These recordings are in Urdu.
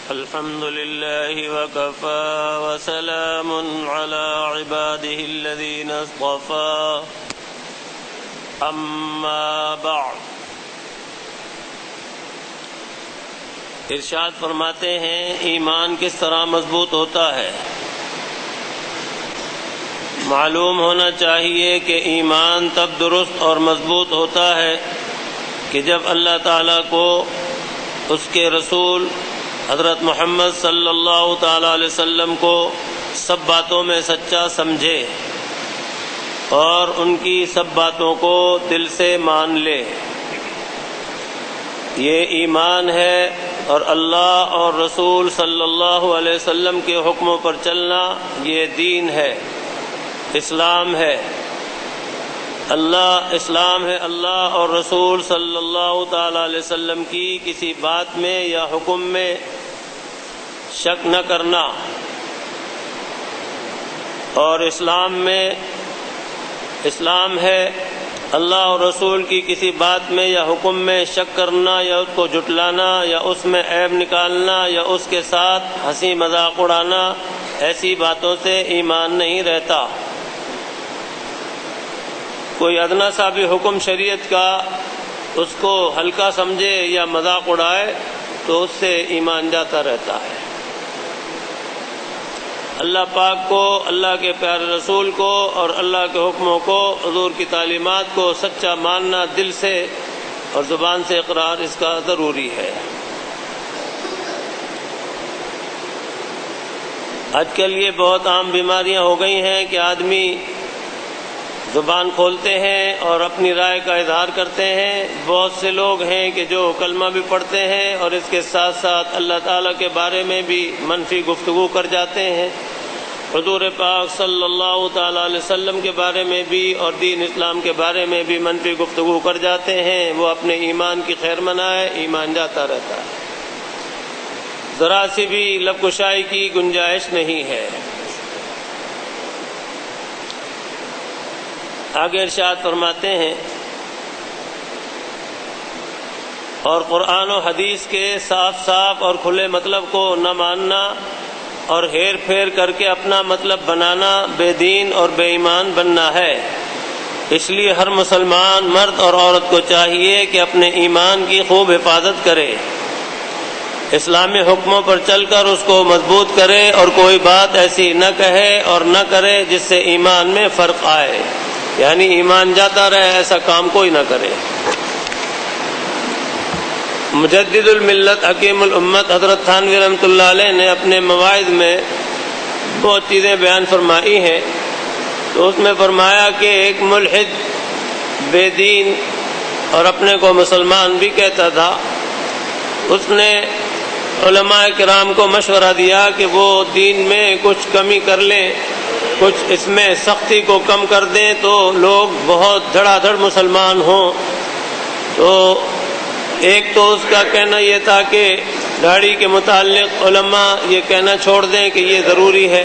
الحمد لله وكفى وسلام على عباده الذين اصطفى اما بعد. ارشاد فرماتے ہیں ایمان کس طرح مضبوط ہوتا ہے. معلوم ہونا چاہیے کہ ایمان تب درست اور مضبوط ہوتا ہے کہ جب اللہ تعالیٰ کو اس کے رسول حضرت محمد صلی اللہ تعالی علیہ وسلم کو سب باتوں میں سچا سمجھے اور ان کی سب باتوں کو دل سے مان لے. یہ ایمان ہے اور اللہ اور رسول صلی اللہ علیہ وسلم کے حکموں پر چلنا یہ دین ہے، اسلام ہے. اسلام ہے اللہ اور رسول صلی اللہ تعالی علیہ وسلم کی کسی بات میں یا حکم میں شک نہ کرنا، اور اسلام ہے اللہ اور رسول کی کسی بات میں یا حکم میں شک کرنا یا اس کو جھٹلانا یا اس میں عیب نکالنا یا اس کے ساتھ ہنسی مذاق اڑانا. ایسی باتوں سے ایمان نہیں رہتا. کوئی ادنا سا بھی حکم شریعت کا اس کو ہلکا سمجھے یا مذاق اڑائے تو اس سے ایمان جاتا رہتا ہے. اللہ پاک کو، اللہ کے پیارے رسول کو اور اللہ کے حکموں کو، حضور کی تعلیمات کو سچا ماننا دل سے اور زبان سے اقرار اس کا ضروری ہے. آج کل یہ بہت عام بیماریاں ہو گئی ہیں کہ آدمی زبان کھولتے ہیں اور اپنی رائے کا اظہار کرتے ہیں. بہت سے لوگ ہیں کہ جو کلمہ بھی پڑھتے ہیں اور اس کے ساتھ ساتھ اللہ تعالیٰ کے بارے میں بھی منفی گفتگو کر جاتے ہیں. حضور پاک صلی اللہ تعالیٰ علیہ وسلم کے بارے میں بھی اور دین اسلام کے بارے میں بھی منفی گفتگو کر جاتے ہیں. وہ اپنے ایمان کی خیر منائے، ایمان جاتا رہتا ہے. ذرا سی بھی لب کشائی کی گنجائش نہیں ہے. آگے ارشاد فرماتے ہیں اور قرآن و حدیث کے صاف اور کھلے مطلب کو نہ ماننا اور ہیر پھیر کر کے اپنا مطلب بنانا بے دین اور بے ایمان بننا ہے. اس لیے ہر مسلمان مرد اور عورت کو چاہیے کہ اپنے ایمان کی خوب حفاظت کرے، اسلامی حکموں پر چل کر اس کو مضبوط کرے اور کوئی بات ایسی نہ کہے اور نہ کرے جس سے ایمان میں فرق آئے، یعنی ایمان جاتا رہے ایسا کام کوئی نہ کرے. مجدد الملت حکیم الامت حضرت تھانوی رحمۃ اللہ علیہ نے اپنے مواعظ میں بہت چیزیں بیان فرمائی ہیں. تو اس میں فرمایا کہ ایک ملحد بے دین اور اپنے کو مسلمان بھی کہتا تھا، اس نے علماء کرام کو مشورہ دیا کہ وہ دین میں کچھ کمی کر لیں، کچھ اس میں سختی کو کم کر دیں تو لوگ بہت دھڑا دھڑ مسلمان ہوں. تو ایک تو اس کا کہنا یہ تھا کہ داڑھی کے متعلق علماء یہ کہنا چھوڑ دیں کہ یہ ضروری ہے،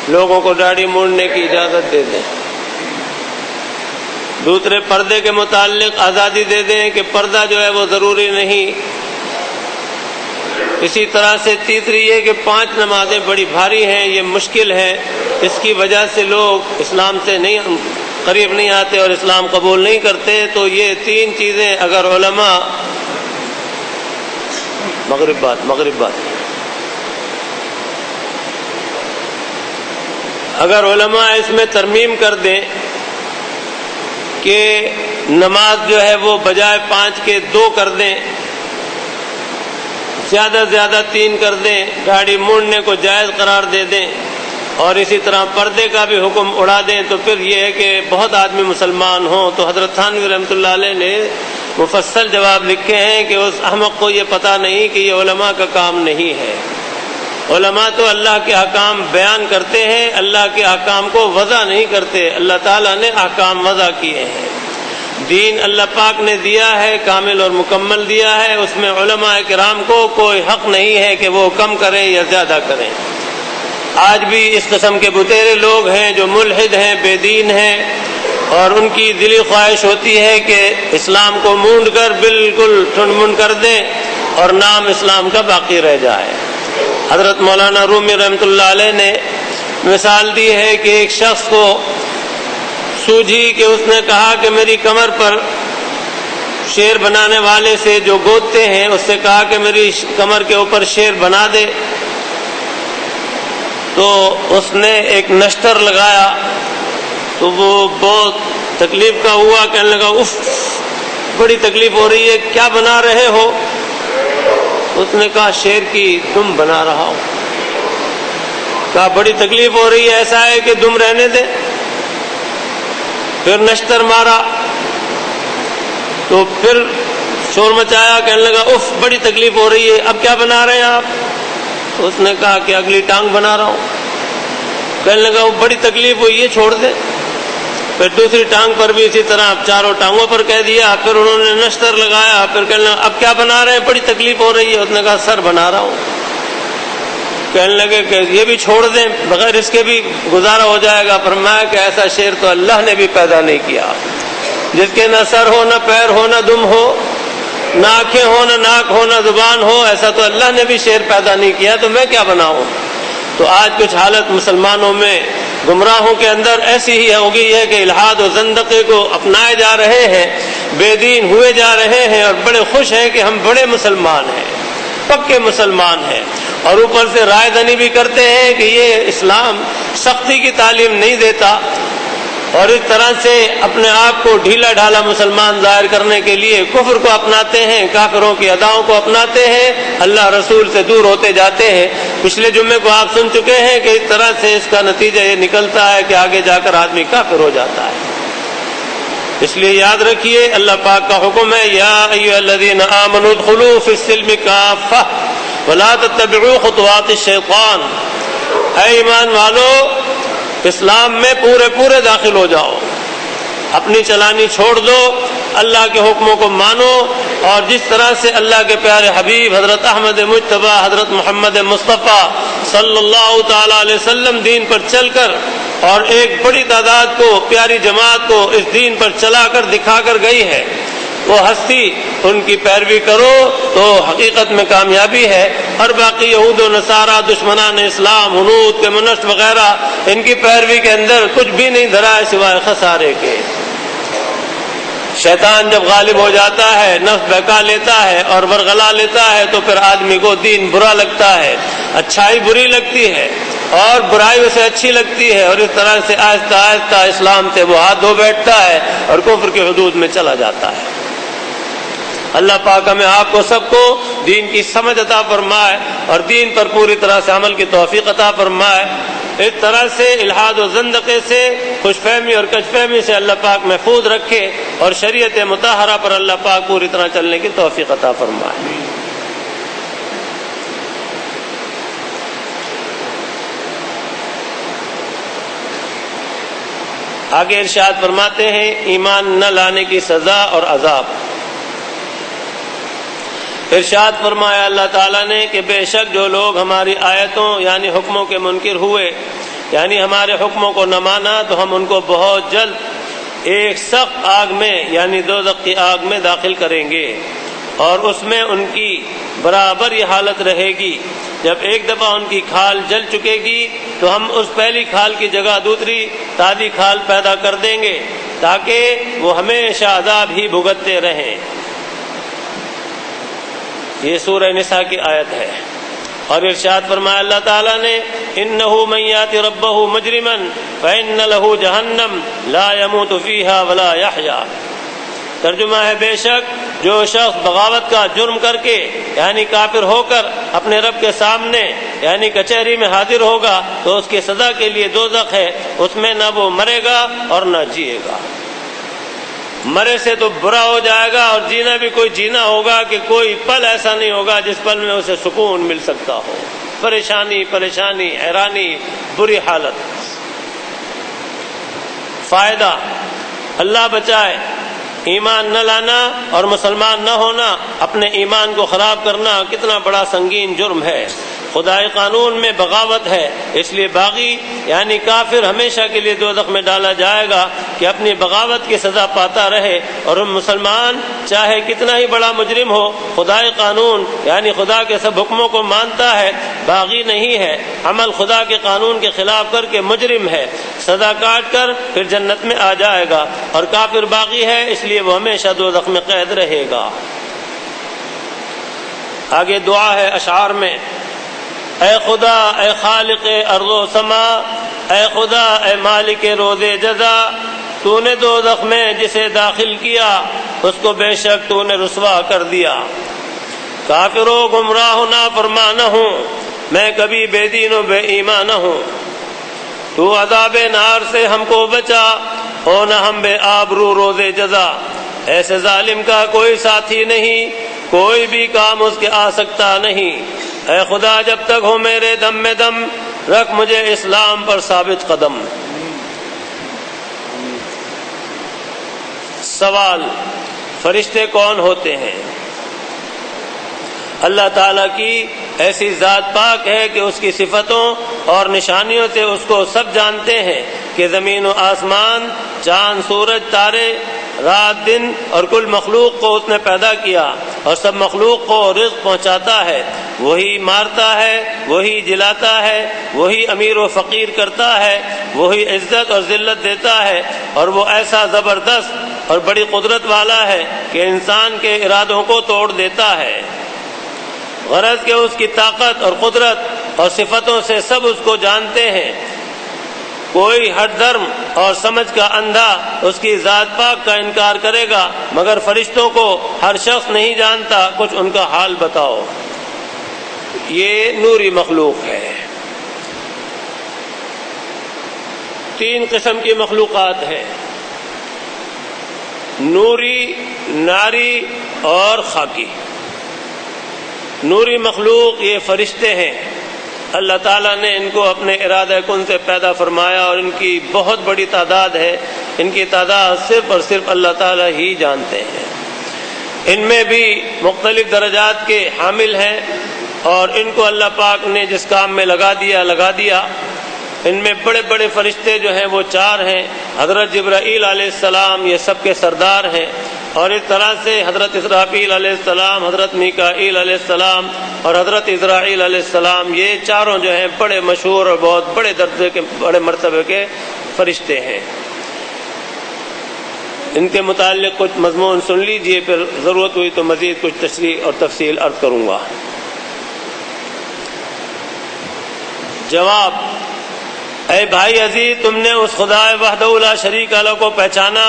لوگوں کو داڑھی موڑنے کی اجازت دے دیں. دوسرے پردے کے متعلق آزادی دے دیں کہ پردہ جو ہے وہ ضروری نہیں. اسی طرح سے تیسری یہ کہ 5 نمازیں بڑی بھاری ہیں، یہ مشکل ہے، اس کی وجہ سے لوگ اسلام سے قریب نہیں آتے اور اسلام قبول نہیں کرتے. تو یہ 3 چیزیں اگر علماء مغرب بات اگر علماء اس میں ترمیم کر دیں کہ نماز جو ہے وہ بجائے 5 کے 2 کر دیں، زیادہ سے زیادہ 3 کر دیں، داڑھی موڑنے کو جائز قرار دے دیں اور اسی طرح پردے کا بھی حکم اڑا دیں، تو پھر یہ ہے کہ بہت آدمی مسلمان ہوں. تو حضرت تھانوی رحمۃ اللہ علیہ نے مفصل جواب لکھے ہیں کہ اس احمق کو یہ پتہ نہیں کہ یہ علماء کا کام نہیں ہے. علماء تو اللہ کے احکام بیان کرتے ہیں، اللہ کے احکام کو وضع نہیں کرتے. اللہ تعالیٰ نے احکام وضع کیے ہیں. دین اللہ پاک نے دیا ہے، کامل اور مکمل دیا ہے. اس میں علماء کرام کو کوئی حق نہیں ہے کہ وہ کم کریں یا زیادہ کریں. آج بھی اس قسم کے بتیرے لوگ ہیں جو ملحد ہیں، بے دین ہیں، اور ان کی دلی خواہش ہوتی ہے کہ اسلام کو مونڈ کر بالکل ٹھنڈ منڈ کر دیں اور نام اسلام کا باقی رہ جائے۔ حضرت مولانا رومی رحمۃ اللہ علیہ نے مثال دی ہے کہ ایک شخص کو سوجھی کہ اس نے کہا کہ میری کمر پر شیر بنانے والے سے جو گوتتے ہیں اس سے کہا کہ میری کمر کے اوپر شیر بنا دے، تو اس نے ایک نشتر لگایا تو وہ بہت تکلیف کا ہوا، کہنے لگا اف بڑی تکلیف ہو رہی ہے، کیا بنا رہے ہو؟ اس نے کہا شیر کی دم بنا رہا ہوں۔ کہا بڑی تکلیف ہو رہی ہے، ایسا ہے کہ دم رہنے دے۔ پھر نشتر مارا تو پھر شور مچایا، کہنے لگا اف بڑی تکلیف ہو رہی ہے، اب کیا بنا رہے ہیں آپ؟ تو اس نے کہا کہ اگلی ٹانگ بنا رہا ہوں۔ کہنے لگا وہ بڑی تکلیف ہوئی ہے، چھوڑ دے۔ پھر دوسری ٹانگ پر بھی اسی طرح چاروں ٹانگوں پر کہہ دیا، پھر انہوں نے نشتر لگایا، پھر کہنے لگا اب کیا بنا رہے ہیں، بڑی تکلیف ہو رہی ہے۔ اس نے کہا سر بنا رہا ہوں۔ کہنے لگے کہ یہ بھی چھوڑ دیں، بغیر اس کے بھی گزارا ہو جائے گا۔ فرمایا کہ ایسا شیر تو اللہ نے بھی پیدا نہیں کیا، جس کے نہ سر ہو، نہ پیر ہو، نہ دم ہو، نہ آنکھیں ہو، نہ ناک ہو، نہ زبان ہو، ایسا تو اللہ نے بھی شیر پیدا نہیں کیا، تو میں کیا بناؤں؟ تو آج کچھ حالت مسلمانوں میں گمراہوں کے اندر ایسی ہی ہو گئی ہے کہ الحاد و زندقے کو اپنائے جا رہے ہیں، بے دین ہوئے جا رہے ہیں، اور بڑے خوش ہیں کہ ہم بڑے مسلمان ہیں، پکے مسلمان ہیں، اور اوپر سے رائے دنی بھی کرتے ہیں کہ یہ اسلام سختی کی تعلیم نہیں دیتا، اور اس طرح سے اپنے آپ کو ڈھیلا ڈھالا مسلمان ظاہر کرنے کے لیے کفر کو اپناتے ہیں، کافروں کی اداؤں کو اپناتے ہیں، اللہ رسول سے دور ہوتے جاتے ہیں۔ پچھلے جمعے کو آپ سن چکے ہیں کہ اس طرح سے اس کا نتیجہ یہ نکلتا ہے کہ آگے جا کر آدمی کافر ہو جاتا ہے۔ اس لیے یاد رکھیے اللہ پاک کا حکم ہے یا ایھا الذین آمنوا ادخلوا فی السلم کافۃ ولا تتبعوا خطوات الشیطان، اے ایمان والو اسلام میں پورے داخل ہو جاؤ، اپنی چلانی چھوڑ دو، اللہ کے حکموں کو مانو، اور جس طرح سے اللہ کے پیارے حبیب حضرت احمد مجتبیٰ حضرت محمد مصطفیٰ صلی اللہ تعالی علیہ وسلم دین پر چل کر اور ایک بڑی تعداد کو، پیاری جماعت کو اس دین پر چلا کر دکھا کر گئی ہے، وہ ہستی ان کی پیروی کرو تو حقیقت میں کامیابی ہے۔ اور باقی یہود و نصارہ دشمنان اسلام، ہنود کے منشٹ وغیرہ، ان کی پیروی کے اندر کچھ بھی نہیں دھرا ہے سوائے خسارے کے۔ شیطان جب غالب ہو جاتا ہے، نفس بہکا لیتا ہے اور ورغلا لیتا ہے، تو پھر آدمی کو دین برا لگتا ہے، اچھائی بری لگتی ہے، اور برائی اسے اچھی لگتی ہے، اور اس طرح سے آہستہ آہستہ اسلام سے وہ ہاتھ دھو بیٹھتا ہے اور کفر کی حدود میں چلا جاتا ہے۔ اللہ پاک ہمیں آپ کو سب کو دین کی سمجھ عطا فرمائے اور دین پر پوری طرح سے عمل کی توفیق عطا فرمائے۔ اس طرح سے الحاد و زندقے سے، خوش فہمی اور کج فہمی سے اللہ پاک محفوظ رکھے، اور شریعت مطہرہ پر اللہ پاک پوری طرح چلنے کی توفیق عطا فرمائے۔ آگے ارشاد فرماتے ہیں ایمان نہ لانے کی سزا اور عذاب۔ ارشاد فرمایا اللہ تعالیٰ نے کہ بے شک جو لوگ ہماری آیتوں یعنی حکموں کے منکر ہوئے، یعنی ہمارے حکموں کو نہ مانا، تو ہم ان کو بہت جلد ایک سخت آگ میں یعنی دوزخ کی آگ میں داخل کریں گے، اور اس میں ان کی برابر یہ حالت رہے گی۔ جب ایک دفعہ ان کی کھال جل چکے گی تو ہم اس پہلی کھال کی جگہ دوسری تازی کھال پیدا کر دیں گے، تاکہ وہ ہمیشہ عذاب ہی بھگتتے رہیں۔ یہ سورہ نساء کی آیت ہے۔ اور ارشاد فرمایا اللہ تعالیٰ نے انہ من یات ربہ مجرما فإن له جہنم لا يموت فیہا ولا یحیا۔ ترجمہ ہے بے شک جو شخص بغاوت کا جرم کر کے یعنی کافر ہو کر اپنے رب کے سامنے یعنی کچہری میں حاضر ہوگا تو اس کی سزا کے لیے دوزخ ہے، اس میں نہ وہ مرے گا اور نہ جیے گا۔ مرے سے تو برا ہو جائے گا، اور جینا بھی کوئی جینا ہوگا کہ کوئی پل ایسا نہیں ہوگا جس پل میں اسے سکون مل سکتا ہو۔ پریشانی، حیرانی، بری حالت۔ فائدہ اللہ بچائے، ایمان نہ لانا اور مسلمان نہ ہونا، اپنے ایمان کو خراب کرنا کتنا بڑا سنگین جرم ہے۔ خدائی قانون میں بغاوت ہے، اس لیے باغی یعنی کافر ہمیشہ کے لیے دوزخ میں ڈالا جائے گا کہ اپنی بغاوت کی سزا پاتا رہے۔ اور مسلمان چاہے کتنا ہی بڑا مجرم ہو، خدائی قانون یعنی خدا کے سب حکموں کو مانتا ہے، باغی نہیں ہے، عمل خدا کے قانون کے خلاف کر کے مجرم ہے، سزا کاٹ کر پھر جنت میں آ جائے گا، اور کافر باغی ہے اس لیے وہ ہمیشہ دوزخ میں قید رہے گا۔ آگے دعا ہے اشعار میں، اے خدا اے خالق ارض و سما، اے خدا اے مالک روز جزا، تو نے دوزخ میں جسے داخل کیا اس کو بے شک تو نے رسوا کر دیا۔ کافر و گمراہ نافرمان نہ ہوں، میں کبھی بے دین و بے ایمان نہ ہوں، تو عذاب نار سے ہم کو بچا، ہو نہ ہم بے آبرو روز جزا۔ ایسے ظالم کا کوئی ساتھی نہیں، کوئی بھی کام اس کے آ سکتا نہیں، اے خدا جب تک ہو میرے دم میں دم، رکھ مجھے اسلام پر ثابت قدم۔ سوال، فرشتے کون ہوتے ہیں؟ اللہ تعالیٰ کی ایسی ذات پاک ہے کہ اس کی صفتوں اور نشانیوں سے اس کو سب جانتے ہیں کہ زمین و آسمان، چاند سورج تارے، رات دن اور کل مخلوق کو اس نے پیدا کیا، اور سب مخلوق کو رزق پہنچاتا ہے، وہی مارتا ہے، وہی جلاتا ہے، وہی امیر و فقیر کرتا ہے، وہی عزت اور ذلت دیتا ہے، اور وہ ایسا زبردست اور بڑی قدرت والا ہے کہ انسان کے ارادوں کو توڑ دیتا ہے۔ غرض کہ اس کی طاقت اور قدرت اور صفتوں سے سب اس کو جانتے ہیں، کوئی ہٹ دھرم اور سمجھ کا اندھا اس کی ذات پاک کا انکار کرے گا، مگر فرشتوں کو ہر شخص نہیں جانتا، کچھ ان کا حال بتاؤ۔ یہ نوری مخلوق ہے۔ 3 قسم کی مخلوقات ہیں، نوری، ناری اور خاکی۔ نوری مخلوق یہ فرشتے ہیں، اللہ تعالیٰ نے ان کو اپنے ارادہ کن سے پیدا فرمایا، اور ان کی بہت بڑی تعداد ہے، ان کی تعداد صرف اور صرف اللہ تعالیٰ ہی جانتے ہیں۔ ان میں بھی مختلف درجات کے حامل ہیں، اور ان کو اللہ پاک نے جس کام میں لگا دیا۔ ان میں بڑے بڑے فرشتے جو ہیں وہ 4 ہیں، حضرت جبرائیل علیہ السلام یہ سب کے سردار ہیں، اور اس طرح سے حضرت اسرافیل علیہ السلام، حضرت میکائیل علیہ السلام اور حضرت اسرائیل علیہ السلام، یہ چاروں جو ہیں بڑے مشہور اور بہت بڑے درجے کے، بڑے مرتبے کے فرشتے ہیں۔ ان کے متعلق کچھ مضمون سن لیجئے، پھر ضرورت ہوئی تو مزید کچھ تشریح اور تفصیل عرض کروں گا۔ جواب، اے بھائی عزیز، تم نے اس خدا وحدہ لا شریک لہ کو پہچانا،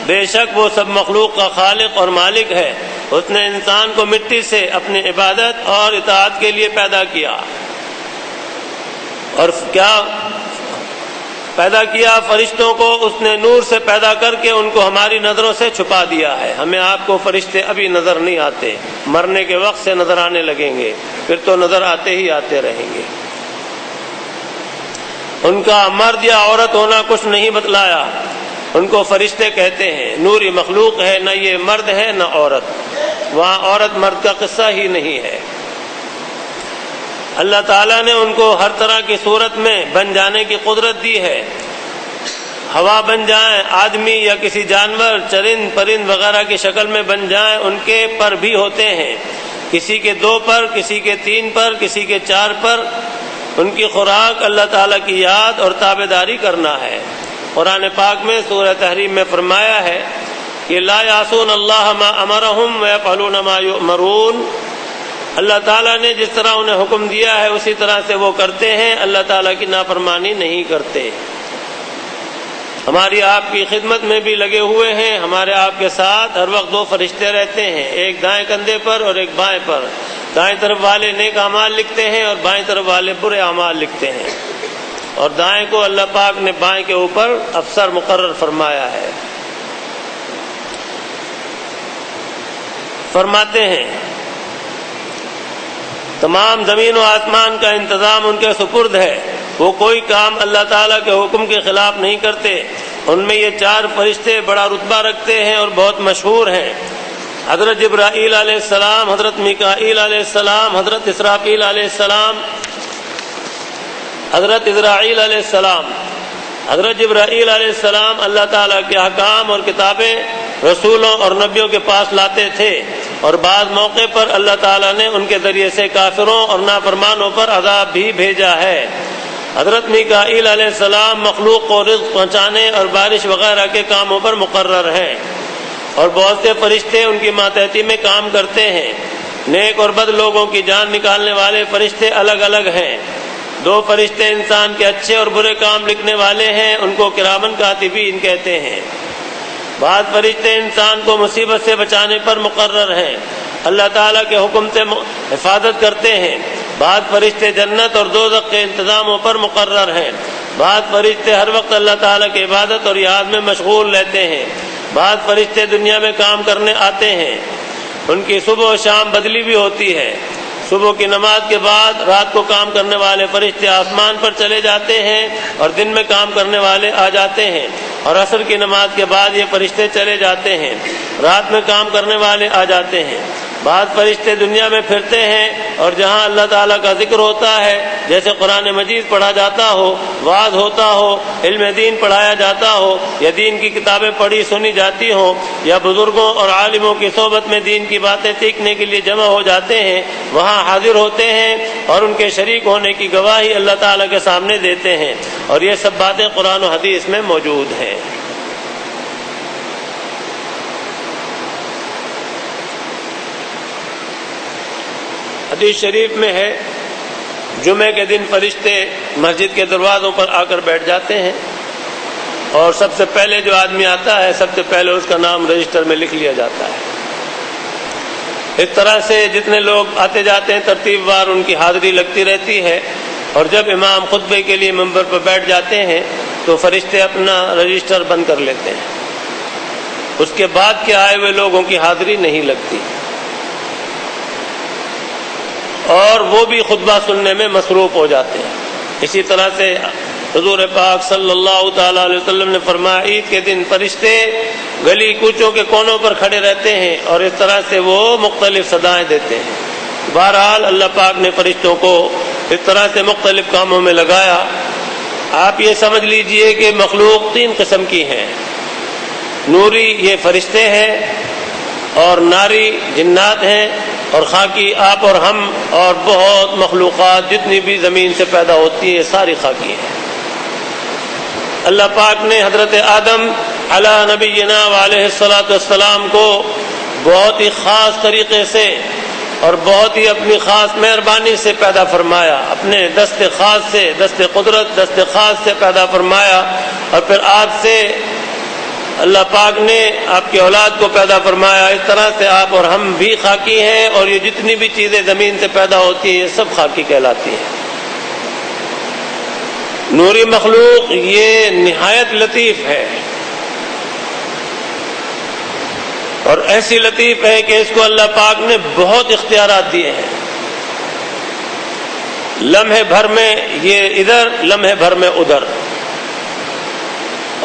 بے شک وہ سب مخلوق کا خالق اور مالک ہے۔ اس نے انسان کو مٹی سے اپنی عبادت اور اطاعت کے لیے پیدا کیا، اور کیا پیدا کیا؟ فرشتوں کو اس نے نور سے پیدا کر کے ان کو ہماری نظروں سے چھپا دیا ہے۔ ہمیں آپ کو فرشتے ابھی نظر نہیں آتے، مرنے کے وقت سے نظر آنے لگیں گے، پھر تو نظر آتے ہی آتے رہیں گے۔ ان کا مرد یا عورت ہونا کچھ نہیں بتلایا، ان کو فرشتے کہتے ہیں۔ نوری مخلوق ہے، نہ یہ مرد ہے نہ عورت، وہاں عورت مرد کا قصہ ہی نہیں ہے۔ اللہ تعالیٰ نے ان کو ہر طرح کی صورت میں بن جانے کی قدرت دی ہے، ہوا بن جائیں، آدمی یا کسی جانور، چرند پرند وغیرہ کی شکل میں بن جائیں، ان کے پر بھی ہوتے ہیں، کسی کے 2 پر، کسی کے 3 پر، کسی کے 4 پر۔ ان کی خوراک اللہ تعالیٰ کی یاد اور تابعداری کرنا ہے۔ قرآن پاک میں سورہ تحریم میں فرمایا ہے کہ لا یعصون اللہ ما امرہم ویفعلون ما یؤمرون، اللہ تعالیٰ نے جس طرح انہیں حکم دیا ہے اسی طرح سے وہ کرتے ہیں، اللہ تعالیٰ کی نافرمانی نہیں کرتے۔ ہماری آپ کی خدمت میں بھی لگے ہوئے ہیں، ہمارے آپ کے ساتھ ہر وقت 2 فرشتے رہتے ہیں، ایک دائیں کندھے پر اور ایک بائیں پر۔ دائیں طرف والے نیک اعمال لکھتے ہیں اور بائیں طرف والے برے اعمال لکھتے ہیں، اور دائیں کو اللہ پاک نے بائیں کے اوپر افسر مقرر فرمایا ہے۔ فرماتے ہیں تمام زمین و آسمان کا انتظام ان کے سپرد ہے، وہ کوئی کام اللہ تعالیٰ کے حکم کے خلاف نہیں کرتے۔ ان میں یہ 4 فرشتے بڑا رتبہ رکھتے ہیں اور بہت مشہور ہیں، حضرت جبرائیل علیہ السلام، حضرت میکائیل علیہ السلام، حضرت اسرافیل علیہ السلام حضرت اسرائیل علیہ السلام، حضرت جبرائیل علیہ السلام اللہ تعالیٰ کے احکام اور کتابیں رسولوں اور نبیوں کے پاس لاتے تھے، اور بعض موقع پر اللہ تعالیٰ نے ان کے ذریعے سے کافروں اور نافرمانوں پر عذاب بھی بھیجا ہے۔ حضرت میکائیل علیہ السلام مخلوق کو رزق پہنچانے اور بارش وغیرہ کے کاموں پر مقرر ہیں، اور بہت سے فرشتے ان کی ماتحتی میں کام کرتے ہیں۔ نیک اور بد لوگوں کی جان نکالنے والے فرشتے الگ الگ ہیں۔ 2 فرشتے انسان کے اچھے اور برے کام لکھنے والے ہیں، ان کو کرامن کاتبین کہتے ہیں۔ بعض فرشتے انسان کو مصیبت سے بچانے پر مقرر ہیں، اللہ تعالیٰ کے حکم سے حفاظت کرتے ہیں۔ بعض فرشتے جنت اور دوزخ کے انتظاموں پر مقرر ہیں۔ بعض فرشتے ہر وقت اللہ تعالیٰ کی عبادت اور یاد میں مشغول رہتے ہیں۔ بعض فرشتے دنیا میں کام کرنے آتے ہیں، ان کی صبح و شام بدلی بھی ہوتی ہے۔ صبح کی نماز کے بعد رات کو کام کرنے والے فرشتے آسمان پر چلے جاتے ہیں اور دن میں کام کرنے والے آ جاتے ہیں، اور عصر کی نماز کے بعد یہ فرشتے چلے جاتے ہیں، رات میں کام کرنے والے آ جاتے ہیں۔ بعض فرشتے دنیا میں پھرتے ہیں، اور جہاں اللہ تعالیٰ کا ذکر ہوتا ہے، جیسے قرآن مجید پڑھا جاتا ہو، وعظ ہوتا ہو، علم دین پڑھایا جاتا ہو، یا دین کی کتابیں پڑھی سنی جاتی ہوں، یا بزرگوں اور عالموں کی صحبت میں دین کی باتیں سیکھنے کے لیے جمع ہو جاتے ہیں، وہاں حاضر ہوتے ہیں اور ان کے شریک ہونے کی گواہی اللہ تعالیٰ کے سامنے دیتے ہیں، اور یہ سب باتیں قرآن و حدیث میں موجود ہیں۔ حدیث شریف میں ہے، جمعے کے دن فرشتے مسجد کے دروازوں پر آ کر بیٹھ جاتے ہیں، اور سب سے پہلے جو آدمی آتا ہے سب سے پہلے اس کا نام رجسٹر میں لکھ لیا جاتا ہے۔ اس طرح سے جتنے لوگ آتے جاتے ہیں ترتیب وار ان کی حاضری لگتی رہتی ہے، اور جب امام خطبے کے لیے منبر پر بیٹھ جاتے ہیں تو فرشتے اپنا رجسٹر بند کر لیتے ہیں، اس کے بعد کے آئے ہوئے لوگوں کی حاضری نہیں لگتی، اور وہ بھی خطبہ سننے میں مصروف ہو جاتے ہیں۔ اسی طرح سے حضور پاک صلی اللہ تعالی علیہ وسلم نے فرمایا، عید کے دن فرشتے گلی کوچوں کے کونوں پر کھڑے رہتے ہیں، اور اس طرح سے وہ مختلف صدائیں دیتے ہیں۔ بہرحال اللہ پاک نے فرشتوں کو اس طرح سے مختلف کاموں میں لگایا۔ آپ یہ سمجھ لیجئے کہ مخلوق 3 قسم کی ہیں، نوری یہ فرشتے ہیں، اور ناری جنات ہیں، اور خاکی آپ اور ہم اور بہت مخلوقات جتنی بھی زمین سے پیدا ہوتی ہیں ساری خاکی ہیں۔ اللہ پاک نے حضرت آدم علی نبینا وعلیہ الصلاۃ والسلام کو بہت ہی خاص طریقے سے اور بہت ہی اپنی خاص مہربانی سے پیدا فرمایا، اپنے دست خاص سے، دست قدرت، دست خاص سے پیدا فرمایا، اور پھر آپ سے اللہ پاک نے آپ کی اولاد کو پیدا فرمایا۔ اس طرح سے آپ اور ہم بھی خاکی ہیں، اور یہ جتنی بھی چیزیں زمین سے پیدا ہوتی ہیں یہ سب خاکی کہلاتی ہیں۔ نوری مخلوق یہ نہایت لطیف ہے، اور ایسی لطیف ہے کہ اس کو اللہ پاک نے بہت اختیارات دیے ہیں۔ لمحے بھر میں یہ ادھر، لمحے بھر میں ادھر،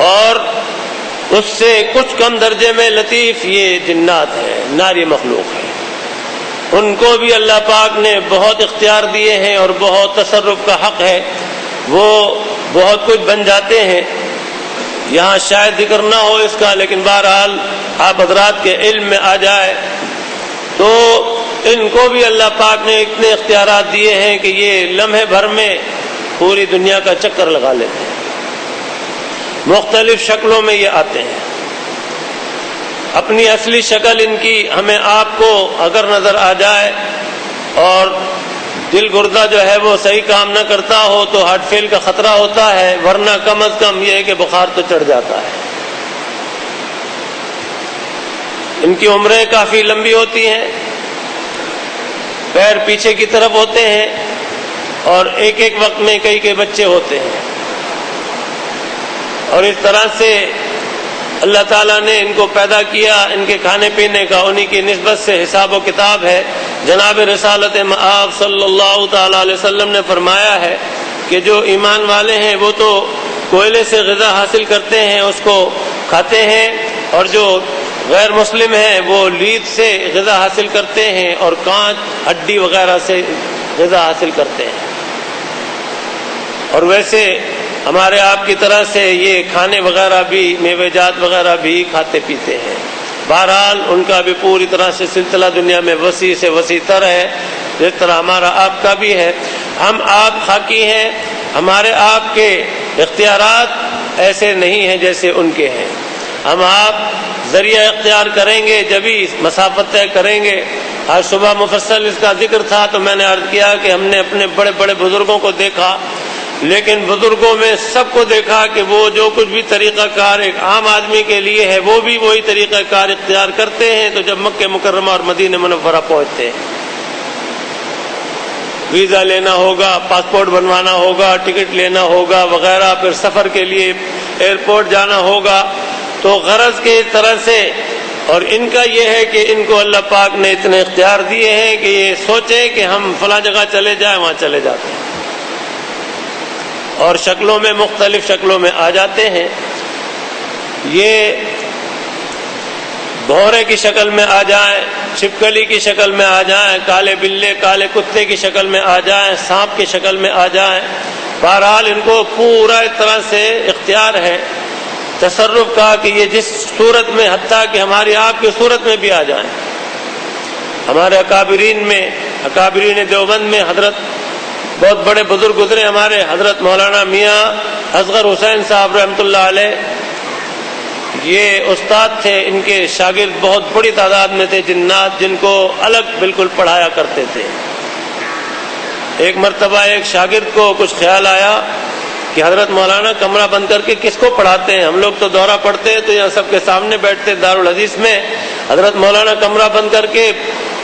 اور اس سے کچھ کم درجے میں لطیف یہ جنات ہیں، ناری مخلوق ہیں۔ ان کو بھی اللہ پاک نے بہت اختیار دیے ہیں اور بہت تصرف کا حق ہے، وہ بہت کچھ بن جاتے ہیں۔ یہاں شاید ذکر نہ ہو اس کا، لیکن بہرحال آپ حضرات کے علم میں آ جائے تو ان کو بھی اللہ پاک نے اتنے اختیارات دیے ہیں کہ یہ لمحے بھر میں پوری دنیا کا چکر لگا لیتے ہیں۔ مختلف شکلوں میں یہ آتے ہیں۔ اپنی اصلی شکل ان کی ہمیں آپ کو اگر نظر آ جائے اور دل گردہ جو ہے وہ صحیح کام نہ کرتا ہو تو ہارٹ فیل کا خطرہ ہوتا ہے، ورنہ کم از کم یہ ہے کہ بخار تو چڑھ جاتا ہے۔ ان کی عمریں کافی لمبی ہوتی ہیں، پیر پیچھے کی طرف ہوتے ہیں، اور ایک ایک وقت میں کئی کئی بچے ہوتے ہیں، اور اس طرح سے اللہ تعالیٰ نے ان کو پیدا کیا۔ ان کے کھانے پینے کا انہی کی نسبت سے حساب و کتاب ہے۔ جناب رسالت مآب صلی اللہ تعالی علیہ وسلم نے فرمایا ہے کہ جو ایمان والے ہیں وہ تو کوئلے سے غذا حاصل کرتے ہیں، اس کو کھاتے ہیں، اور جو غیر مسلم ہیں وہ لید سے غذا حاصل کرتے ہیں اور کانچ ہڈی وغیرہ سے غذا حاصل کرتے ہیں۔ اور ویسے ہمارے آپ کی طرح سے یہ کھانے وغیرہ بھی، میوے جات وغیرہ بھی کھاتے پیتے ہیں۔ بہرحال ان کا بھی پوری طرح سے سلسلہ دنیا میں وسیع سے وسیع تر ہے، جس طرح ہمارا آپ کا بھی ہے۔ ہم آپ خاکی ہیں، ہمارے آپ کے اختیارات ایسے نہیں ہیں جیسے ان کے ہیں۔ ہم آپ ذریعہ اختیار کریں گے جبھی مسافت طے کریں گے۔ آج صبح مفصل اس کا ذکر تھا تو میں نے عرض کیا کہ ہم نے اپنے بڑے بڑے بزرگوں کو دیکھا، لیکن بزرگوں میں سب کو دیکھا کہ وہ جو کچھ بھی طریقہ کار ایک عام آدمی کے لیے ہے وہ بھی وہی طریقہ کار اختیار کرتے ہیں۔ تو جب مکہ مکرمہ اور مدینہ منورہ پہنچتے ہیں، ویزا لینا ہوگا، پاسپورٹ بنوانا ہوگا، ٹکٹ لینا ہوگا وغیرہ، پھر سفر کے لیے ایئرپورٹ جانا ہوگا، تو غرض کے اس طرح سے، اور ان کا یہ ہے کہ ان کو اللہ پاک نے اتنے اختیار دیے ہیں کہ یہ سوچیں کہ ہم فلاں جگہ چلے جائیں، وہاں چلے جاتے ہیں، اور شکلوں میں مختلف شکلوں میں آ جاتے ہیں۔ یہ بھورے کی شکل میں آ جائیں، چھپکلی کی شکل میں آ جائیں، کالے بلے کالے کتے کی شکل میں آ جائیں، سانپ کی شکل میں آ جائیں، بہرحال ان کو پورا اس طرح سے اختیار ہے تصرف کا کہ یہ جس صورت میں، حتیٰ کہ ہماری آپ کی صورت میں بھی آ جائیں۔ ہمارے اکابرین دیوبند میں حضرت بہت بڑے بزرگ گزرے ہمارے، حضرت مولانا میاں اصغر حسین صاحب رحمۃ اللہ علیہ، یہ استاد تھے، ان کے شاگرد بہت بڑی تعداد میں تھے جنات، جن کو الگ بالکل پڑھایا کرتے تھے۔ ایک مرتبہ ایک شاگرد کو کچھ خیال آیا کہ حضرت مولانا کمرہ بند کر کے کس کو پڑھاتے ہیں، ہم لوگ تو دورہ پڑھتے ہیں تو یہاں سب کے سامنے بیٹھتے دارالحدیث میں، حضرت مولانا کمرہ بند کر کے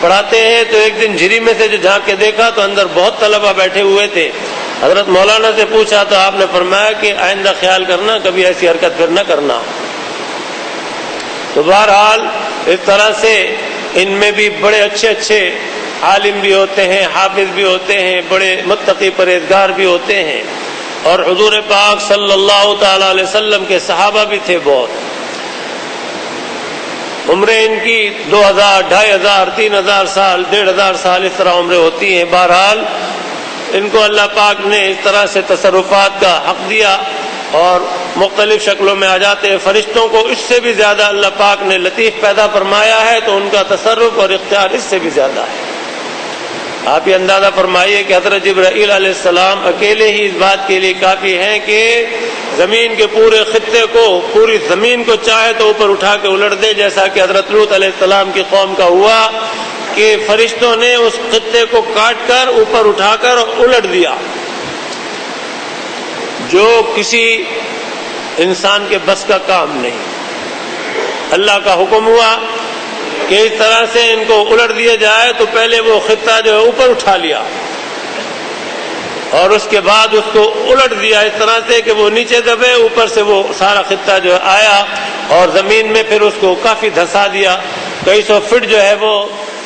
پڑھاتے ہیں۔ تو ایک دن جھری میں سے جو جھانک کے دیکھا تو اندر بہت طلبہ بیٹھے ہوئے تھے۔ حضرت مولانا سے پوچھا تو آپ نے فرمایا کہ آئندہ خیال کرنا، کبھی ایسی حرکت پھر نہ کرنا۔ تو بہرحال اس طرح سے ان میں بھی بڑے اچھے عالم بھی ہوتے ہیں، حافظ بھی ہوتے ہیں، بڑے متقی پرہیزگار بھی ہوتے ہیں، اور حضور پاک صلی اللہ تعالی علیہ وسلم کے صحابہ بھی تھے بہت۔ عمریں ان کی 2000، 2500، 3000 سال، 1500 سال اس طرح عمریں ہوتی ہیں۔ بہرحال ان کو اللہ پاک نے اس طرح سے تصرفات کا حق دیا اور مختلف شکلوں میں آ جاتے ہیں۔ فرشتوں کو اس سے بھی زیادہ اللہ پاک نے لطیف پیدا فرمایا ہے، تو ان کا تصرف اور اختیار اس سے بھی زیادہ ہے۔ آپ یہ اندازہ فرمائیے کہ حضرت جبرائیل علیہ السلام اکیلے ہی اس بات کے لیے کافی ہیں کہ زمین کے پورے خطے کو، پوری زمین کو چاہے تو اوپر اٹھا کے الٹ دے، جیسا کہ حضرت لوط علیہ السلام کی قوم کا ہوا کہ فرشتوں نے اس خطے کو کاٹ کر اوپر اٹھا کر الٹ دیا، جو کسی انسان کے بس کا کام نہیں۔ اللہ کا حکم ہوا کہ اس طرح سے ان کو الٹ دیا جائے، تو پہلے وہ خطہ جو ہے اوپر اٹھا لیا اور اس کے بعد اس کو الٹ دیا اس طرح سے کہ وہ نیچے دبے، اوپر سے وہ سارا خطہ جو آیا اور زمین میں پھر اس کو کافی دھسا دیا، کئی سو فٹ جو ہے وہ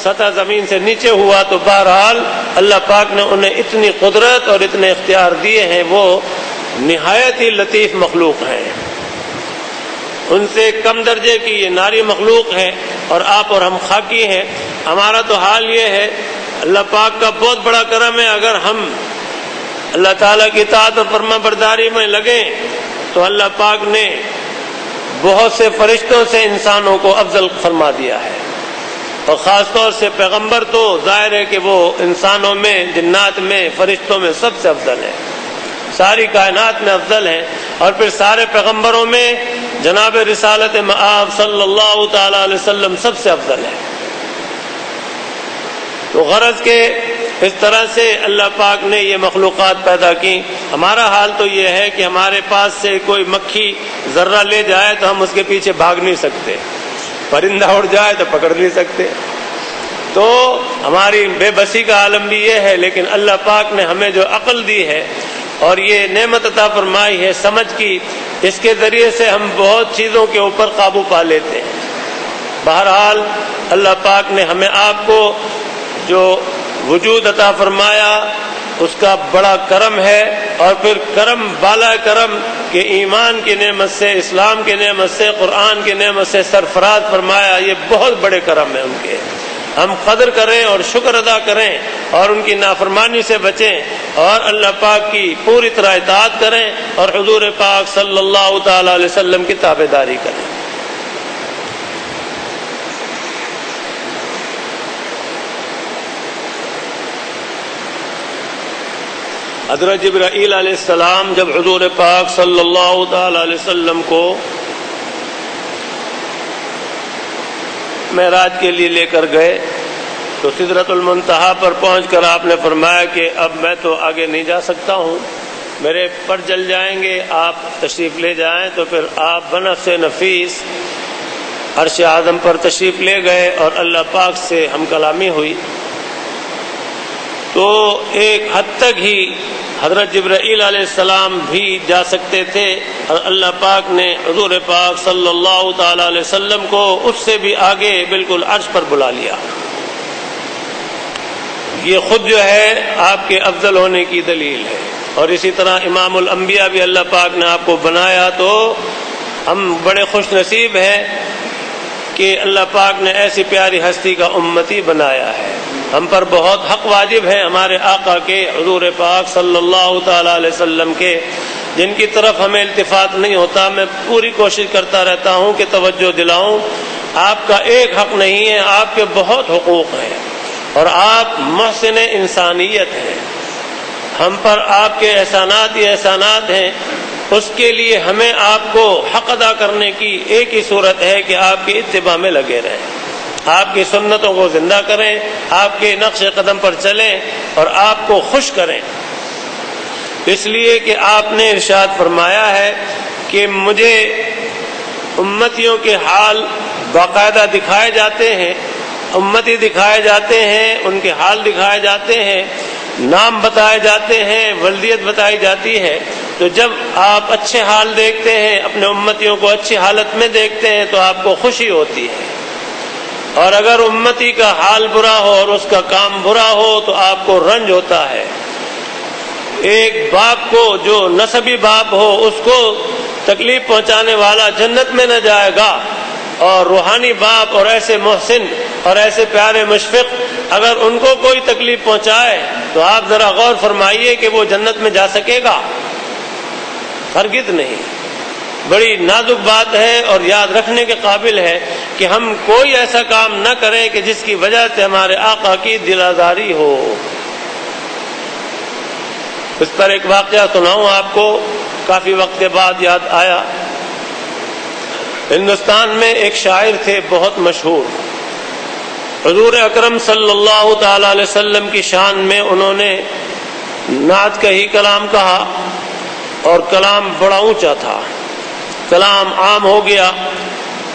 سطح زمین سے نیچے ہوا۔ تو بہرحال اللہ پاک نے انہیں اتنی قدرت اور اتنے اختیار دیے ہیں، وہ نہایت ہی لطیف مخلوق ہیں۔ ان سے کم درجے کی یہ ناری مخلوق ہے، اور آپ اور ہم خاکی ہیں۔ ہمارا تو حال یہ ہے، اللہ پاک کا بہت بڑا کرم ہے، اگر ہم اللہ تعالیٰ کی اطاعت اور فرما برداری میں لگیں تو اللہ پاک نے بہت سے فرشتوں سے انسانوں کو افضل فرما دیا ہے، اور خاص طور سے پیغمبر تو ظاہر ہے کہ وہ انسانوں میں، جنات میں، فرشتوں میں سب سے افضل ہے، ساری کائنات میں افضل ہے، اور پھر سارے پیغمبروں میں جناب رسالت مآب صلی اللہ تعالی علیہ وسلم سب سے افضل ہے۔ تو غرض کے اس طرح سے اللہ پاک نے یہ مخلوقات پیدا کی۔ ہمارا حال تو یہ ہے کہ ہمارے پاس سے کوئی مکھی ذرہ لے جائے تو ہم اس کے پیچھے بھاگ نہیں سکتے، پرندہ اڑ جائے تو پکڑ نہیں سکتے، تو ہماری بے بسی کا عالم بھی یہ ہے۔ لیکن اللہ پاک نے ہمیں جو عقل دی ہے اور یہ نعمت عطا فرمائی ہے سمجھ کی، اس کے ذریعے سے ہم بہت چیزوں کے اوپر قابو پا لیتے ہیں۔ بہرحال اللہ پاک نے ہمیں آپ کو جو وجود عطا فرمایا اس کا بڑا کرم ہے، اور پھر کرم بالا کرم کہ ایمان کی نعمت سے، اسلام کی نعمت سے، قرآن کی نعمت سے سرفراز فرمایا، یہ بہت بڑے کرم ہیں ان کے۔ ہم قدر کریں اور شکر ادا کریں اور ان کی نافرمانی سے بچیں اور اللہ پاک کی پوری طرح اطاعت کریں اور حضور پاک صلی اللہ تعالی علیہ وسلم کی تابعداری کریں۔ حضرت جبرائیل علیہ السلام جب حضور پاک صلی اللہ تعالی علیہ وسلم کو معراج کے لیے لے کر گئے تو سدرۃ المنتہا پر پہنچ کر آپ نے فرمایا کہ اب میں تو آگے نہیں جا سکتا ہوں، میرے پر جل جائیں گے، آپ تشریف لے جائیں۔ تو پھر آپ بنفس نفیس عرش اعظم پر تشریف لے گئے اور اللہ پاک سے ہم کلامی ہوئی۔ تو ایک حد تک ہی حضرت جبرائیل علیہ السلام بھی جا سکتے تھے اور اللہ پاک نے حضور پاک صلی اللہ تعالی علیہ وسلم کو اس سے بھی آگے بالکل عرش پر بلا لیا۔ یہ خود جو ہے آپ کے افضل ہونے کی دلیل ہے۔ اور اسی طرح امام الانبیاء بھی اللہ پاک نے آپ کو بنایا، تو ہم بڑے خوش نصیب ہیں کہ اللہ پاک نے ایسی پیاری ہستی کا امتی بنایا ہے۔ ہم پر بہت حق واجب ہے ہمارے آقا کے، حضور پاک صلی اللہ تعالی علیہ وسلم کے، جن کی طرف ہمیں التفات نہیں ہوتا۔ میں پوری کوشش کرتا رہتا ہوں کہ توجہ دلاؤں، آپ کا ایک حق نہیں ہے، آپ کے بہت حقوق ہیں اور آپ محسن انسانیت ہیں۔ ہم پر آپ کے احسانات ہی احسانات ہیں، اس کے لیے ہمیں آپ کو حق ادا کرنے کی ایک ہی صورت ہے کہ آپ کی اتباع میں لگے رہیں، آپ کی سنتوں کو زندہ کریں، آپ کے نقش قدم پر چلیں اور آپ کو خوش کریں، اس لیے کہ آپ نے ارشاد فرمایا ہے کہ مجھے امتیوں کے حال باقاعدہ دکھائے جاتے ہیں، امتی دکھائے جاتے ہیں، ان کے حال دکھائے جاتے ہیں، نام بتائے جاتے ہیں، ولدیت بتائی جاتی ہے۔ تو جب آپ اچھے حال دیکھتے ہیں، اپنے امتیوں کو اچھی حالت میں دیکھتے ہیں تو آپ کو خوشی ہوتی ہے، اور اگر امتی کا حال برا ہو اور اس کا کام برا ہو تو آپ کو رنج ہوتا ہے۔ ایک باپ کو جو نسبی باپ ہو اس کو تکلیف پہنچانے والا جنت میں نہ جائے گا، اور روحانی باپ اور ایسے محسن اور ایسے پیارے مشفق اگر ان کو کوئی تکلیف پہنچائے تو آپ ذرا غور فرمائیے کہ وہ جنت میں جا سکے گا؟ ہرگز نہیں۔ بڑی نازک بات ہے اور یاد رکھنے کے قابل ہے کہ ہم کوئی ایسا کام نہ کریں کہ جس کی وجہ سے ہمارے آقا کی دل آزاری ہو۔ اس پر ایک واقعہ سناؤں آپ کو، کافی وقت کے بعد یاد آیا۔ ہندوستان میں ایک شاعر تھے بہت مشہور، حضور اکرم صلی اللہ تعالی علیہ وسلم کی شان میں انہوں نے نعت کا ہی کلام کہا، اور کلام بڑا اونچا تھا، کلام عام ہو گیا،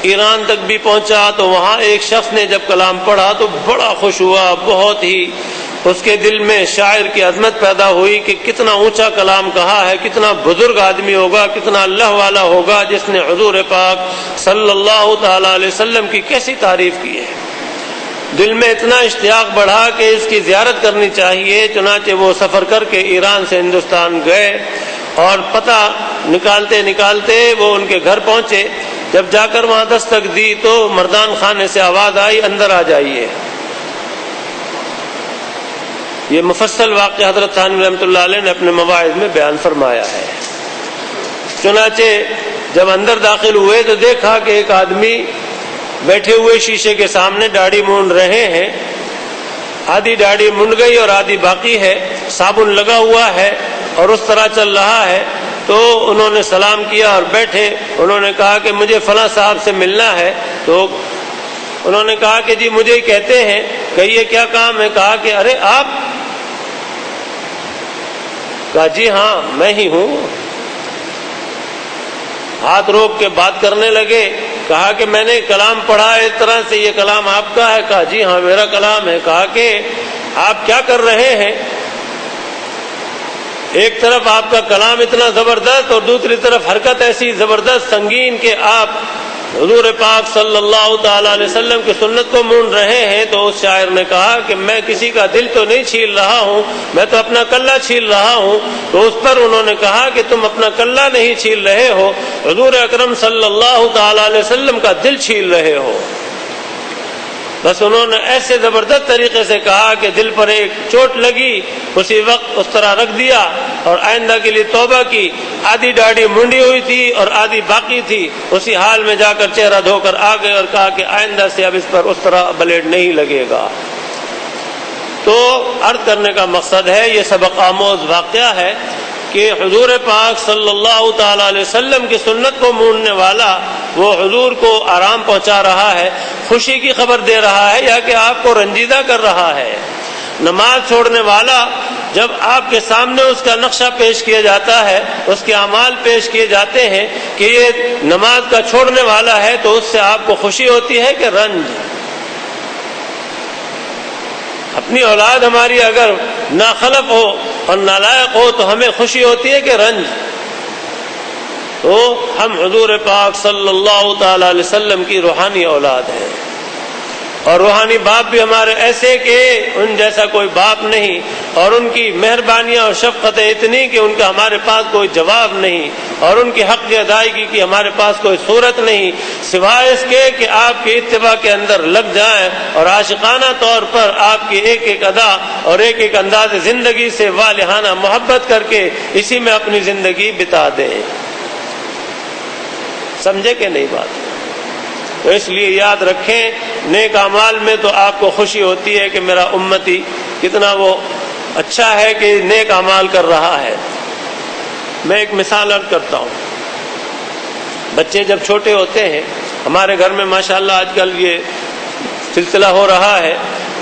ایران تک بھی پہنچا۔ تو وہاں ایک شخص نے جب کلام پڑھا تو بڑا خوش ہوا، بہت ہی اس کے دل میں شاعر کی عظمت پیدا ہوئی کہ کتنا اونچا کلام کہا ہے، کتنا بزرگ آدمی ہوگا، کتنا اللہ والا ہوگا جس نے حضور پاک صلی اللہ تعالی علیہ وسلم کی کیسی تعریف کی ہے۔ دل میں اتنا اشتیاق بڑھا کہ اس کی زیارت کرنی چاہیے، چنانچہ وہ سفر کر کے ایران سے ہندوستان گئے اور پتہ نکالتے نکالتے وہ ان کے گھر پہنچے۔ جب جا کر وہاں دستک دی تو مردان خانے سے آواز آئی، اندر آ جائیے۔ یہ مفصل واقعہ حضرت تھانوی رحمۃ اللہ علیہ نے اپنے مواعظ میں بیان فرمایا ہے۔ چنانچہ جب اندر داخل ہوئے تو دیکھا کہ ایک آدمی بیٹھے ہوئے شیشے کے سامنے داڑھی مونڈ رہے ہیں، آدھی داڑھی منڈ گئی اور آدھی باقی ہے، صابن لگا ہوا ہے اور اس طرح چل رہا ہے۔ تو انہوں نے سلام کیا اور بیٹھے۔ انہوں نے کہا کہ مجھے فلاں صاحب سے ملنا ہے۔ تو انہوں نے کہا کہ جی مجھے ہی کہتے ہیں، کہیے کیا کام ہے؟ کہا کہ ارے آپ؟ کہا جی ہاں میں ہی ہوں۔ ہاتھ روک کے بات کرنے لگے۔ کہا کہ میں نے کلام پڑھا اس طرح سے، یہ کلام آپ کا ہے؟ کہا جی ہاں میرا کلام ہے۔ کہا کہ آپ کیا کر رہے ہیں؟ ایک طرف آپ کا کلام اتنا زبردست اور دوسری طرف حرکت ایسی زبردست سنگین کہ آپ حضور پاک صلی اللہ تعالی علیہ وسلم کی سنت کو مونڈ رہے ہیں۔ تو اس شاعر نے کہا کہ میں کسی کا دل تو نہیں چھیل رہا ہوں، میں تو اپنا کلہ چھیل رہا ہوں۔ تو اس پر انہوں نے کہا کہ تم اپنا کلہ نہیں چھیل رہے ہو، حضور اکرم صلی اللہ تعالی علیہ وسلم کا دل چھیل رہے ہو۔ بس انہوں نے ایسے زبردست طریقے سے کہا کہ دل پر ایک چوٹ لگی، اسی وقت اس طرح رکھ دیا اور آئندہ کے لیے توبہ کی۔ آدھی داڑھی منڈی ہوئی تھی اور آدھی باقی تھی، اسی حال میں جا کر چہرہ دھو کر آ گئے اور کہا کہ آئندہ سے اب اس پر اس طرح بلیڈ نہیں لگے گا۔ تو عرض کرنے کا مقصد ہے، یہ سبق آموز واقعہ ہے کہ حضور پاک صلی اللہ تعالی علیہ وسلم کی سنت کو موننے والا وہ حضور کو آرام پہنچا رہا ہے، خوشی کی خبر دے رہا ہے یا کہ آپ کو رنجیدہ کر رہا ہے۔ نماز چھوڑنے والا جب آپ کے سامنے اس کا نقشہ پیش کیا جاتا ہے، اس کے اعمال پیش کیے جاتے ہیں کہ یہ نماز کا چھوڑنے والا ہے، تو اس سے آپ کو خوشی ہوتی ہے کہ رنج؟ اپنی اولاد ہماری اگر ناخلف ہو اور نالائق ہو تو ہمیں خوشی ہوتی ہے کہ رنج؟ تو ہم حضور پاک صلی اللہ تعالی علیہ وسلم کی روحانی اولاد ہیں، اور روحانی باپ بھی ہمارے ایسے کہ ان جیسا کوئی باپ نہیں، اور ان کی مہربانیاں اور شفقتیں اتنی کہ ان کا ہمارے پاس کوئی جواب نہیں، اور ان کی حق کی ادائیگی کی ہمارے پاس کوئی صورت نہیں سوائے اس کے کہ آپ کی اتباع کے اندر لگ جائیں اور عاشقانہ طور پر آپ کی ایک ایک ادا اور ایک ایک انداز زندگی سے والہانہ محبت کر کے اسی میں اپنی زندگی بتا دیں۔ سمجھے کہ نہیں بات؟ تو اس لیے یاد رکھیں، نیک اعمال میں تو آپ کو خوشی ہوتی ہے کہ میرا امتی کتنا وہ اچھا ہے کہ نیک اعمال کر رہا ہے۔ میں ایک مثال عرض کرتا ہوں۔ بچے جب چھوٹے ہوتے ہیں، ہمارے گھر میں ماشاءاللہ آج کل یہ سلسلہ ہو رہا ہے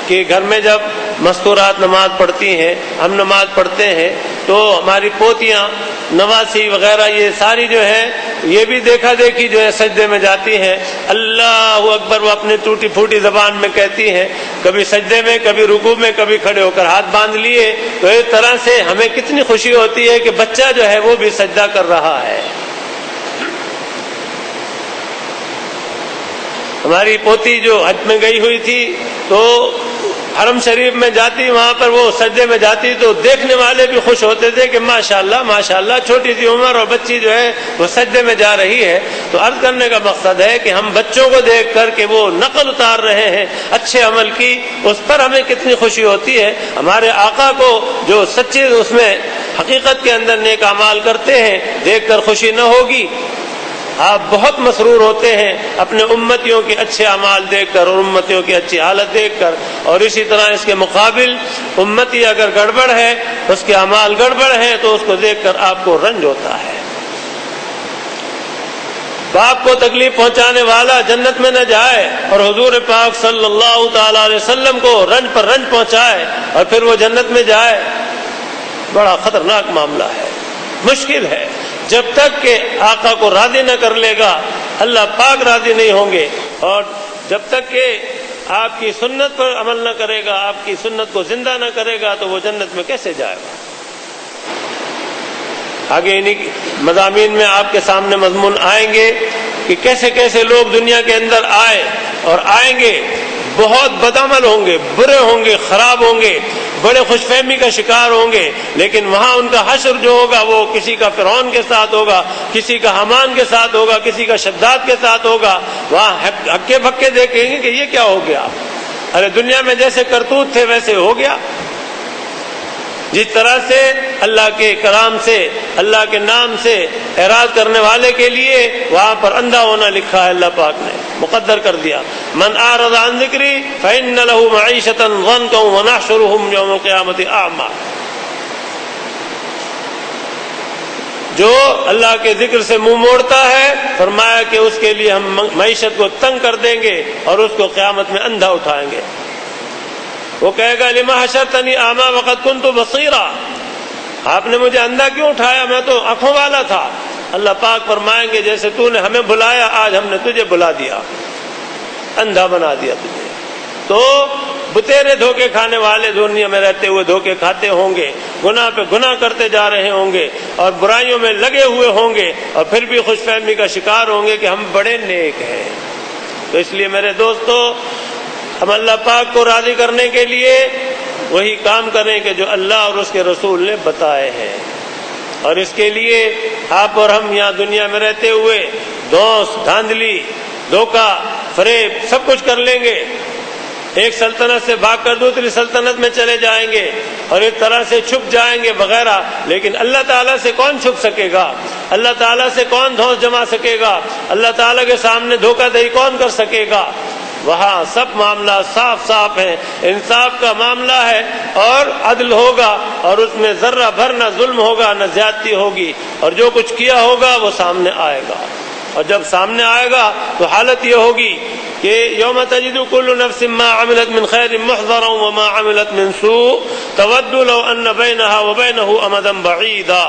کہ گھر میں جب مستورات نماز پڑھتی ہیں، ہم نماز پڑھتے ہیں، تو ہماری پوتیاں نواسی وغیرہ یہ ساری جو ہے یہ بھی دیکھا دیکھی جو ہے سجدے میں جاتی ہیں، اللہ اکبر وہ اپنی ٹوٹی پھوٹی زبان میں کہتی ہیں، کبھی سجدے میں، کبھی رکوع میں، کبھی کھڑے ہو کر ہاتھ باندھ لیے۔ تو اس طرح سے ہمیں کتنی خوشی ہوتی ہے کہ بچہ جو ہے وہ بھی سجدہ کر رہا ہے۔ ہماری پوتی جو حج میں گئی ہوئی تھی تو حرم شریف میں جاتی، وہاں پر وہ سجدے میں جاتی تو دیکھنے والے بھی خوش ہوتے تھے کہ ماشاءاللہ ماشاءاللہ، چھوٹی سی عمر اور بچی جو ہے وہ سجدے میں جا رہی ہے۔ تو عرض کرنے کا مقصد ہے کہ ہم بچوں کو دیکھ کر کہ وہ نقل اتار رہے ہیں اچھے عمل کی، اس پر ہمیں کتنی خوشی ہوتی ہے۔ ہمارے آقا کو جو سچے اس میں حقیقت کے اندر نیک اعمال کرتے ہیں دیکھ کر خوشی نہ ہوگی؟ آپ بہت مسرور ہوتے ہیں اپنے امتیوں کے اچھے اعمال دیکھ کر اور امتیوں کی اچھی حالت دیکھ کر، اور اسی طرح اس کے مقابل امتی اگر گڑبڑ ہے، اس کے اعمال گڑبڑ ہیں، تو اس کو دیکھ کر آپ کو رنج ہوتا ہے۔ باپ کو تکلیف پہنچانے والا جنت میں نہ جائے اور حضور پاک صلی اللہ تعالی علیہ وسلم کو رنج پر رنج پہنچائے اور پھر وہ جنت میں جائے، بڑا خطرناک معاملہ ہے، مشکل ہے۔ جب تک کہ آقا کو راضی نہ کر لے گا اللہ پاک راضی نہیں ہوں گے، اور جب تک کہ آپ کی سنت پر عمل نہ کرے گا، آپ کی سنت کو زندہ نہ کرے گا، تو وہ جنت میں کیسے جائے گا؟ آگے انہی مضامین میں آپ کے سامنے مضمون آئیں گے کہ کیسے کیسے لوگ دنیا کے اندر آئے اور آئیں گے، بہت بدعمل ہوں گے، برے ہوں گے، خراب ہوں گے، بڑے خوش فہمی کا شکار ہوں گے، لیکن وہاں ان کا حشر جو ہوگا وہ کسی کا فرعون کے ساتھ ہوگا، کسی کا حامان کے ساتھ ہوگا، کسی کا شداد کے ساتھ ہوگا۔ وہاں ہکے بکے دیکھیں گے کہ یہ کیا ہو گیا، ارے دنیا میں جیسے کرتوت تھے ویسے ہو گیا۔ جس طرح سے اللہ کے کلام سے، اللہ کے نام سے اعراض کرنے والے کے لیے وہاں پر اندھا ہونا لکھا ہے، اللہ پاک نے مقدر کر دیا، من اعرض عن ذکری فإن له معیشة ضنکا ونحشرهم یوم القیامة اعمی۔ جو اللہ کے ذکر سے منہ موڑتا ہے، فرمایا کہ اس کے لیے ہم معیشت کو تنگ کر دیں گے اور اس کو قیامت میں اندھا اٹھائیں گے۔ وہ کہے گا لما حشرتنی اعمی وقد کنت بصیرا، آپ نے مجھے اندھا کیوں اٹھایا، میں تو آنکھوں والا تھا۔ اللہ پاک فرمائیں گے جیسے تو نے ہمیں بلایا، آج ہم نے تجھے بلا دیا، اندھا بنا دیا تجھے۔ تو بتیرے دھوکے کھانے والے دنیا میں رہتے ہوئے دھوکے کھاتے ہوں گے، گناہ پہ گناہ کرتے جا رہے ہوں گے اور برائیوں میں لگے ہوئے ہوں گے، اور پھر بھی خوش فہمی کا شکار ہوں گے کہ ہم بڑے نیک ہیں۔ تو اس لیے میرے دوستو، ہم اللہ پاک کو راضی کرنے کے لیے وہی کام کریں کہ جو اللہ اور اس کے رسول نے بتائے ہیں، اور اس کے لیے آپ اور ہم یہاں دنیا میں رہتے ہوئے دوست، دھاندلی، دھوکہ، فریب سب کچھ کر لیں گے، ایک سلطنت سے بھاگ کر دوسری سلطنت میں چلے جائیں گے اور اس طرح سے چھپ جائیں گے وغیرہ، لیکن اللہ تعالیٰ سے کون چھپ سکے گا؟ اللہ تعالیٰ سے کون دھوس جما سکے گا؟ اللہ تعالیٰ کے سامنے دھوکہ دہی کون کر سکے گا؟ وہاں سب معاملہ صاف صاف ہے، انصاف کا معاملہ ہے اور عدل ہوگا، اور اس میں ذرہ بھر نہ ظلم ہوگا نہ زیادتی ہوگی، اور جو کچھ کیا ہوگا وہ سامنے آئے گا۔ اور جب سامنے آئے گا تو حالت یہ ہوگی کہ یوم تجد کل نفس ما عملت من خیر محضرا وما عملت من سوء تود لو ان بینها وبینه امدا بعیدا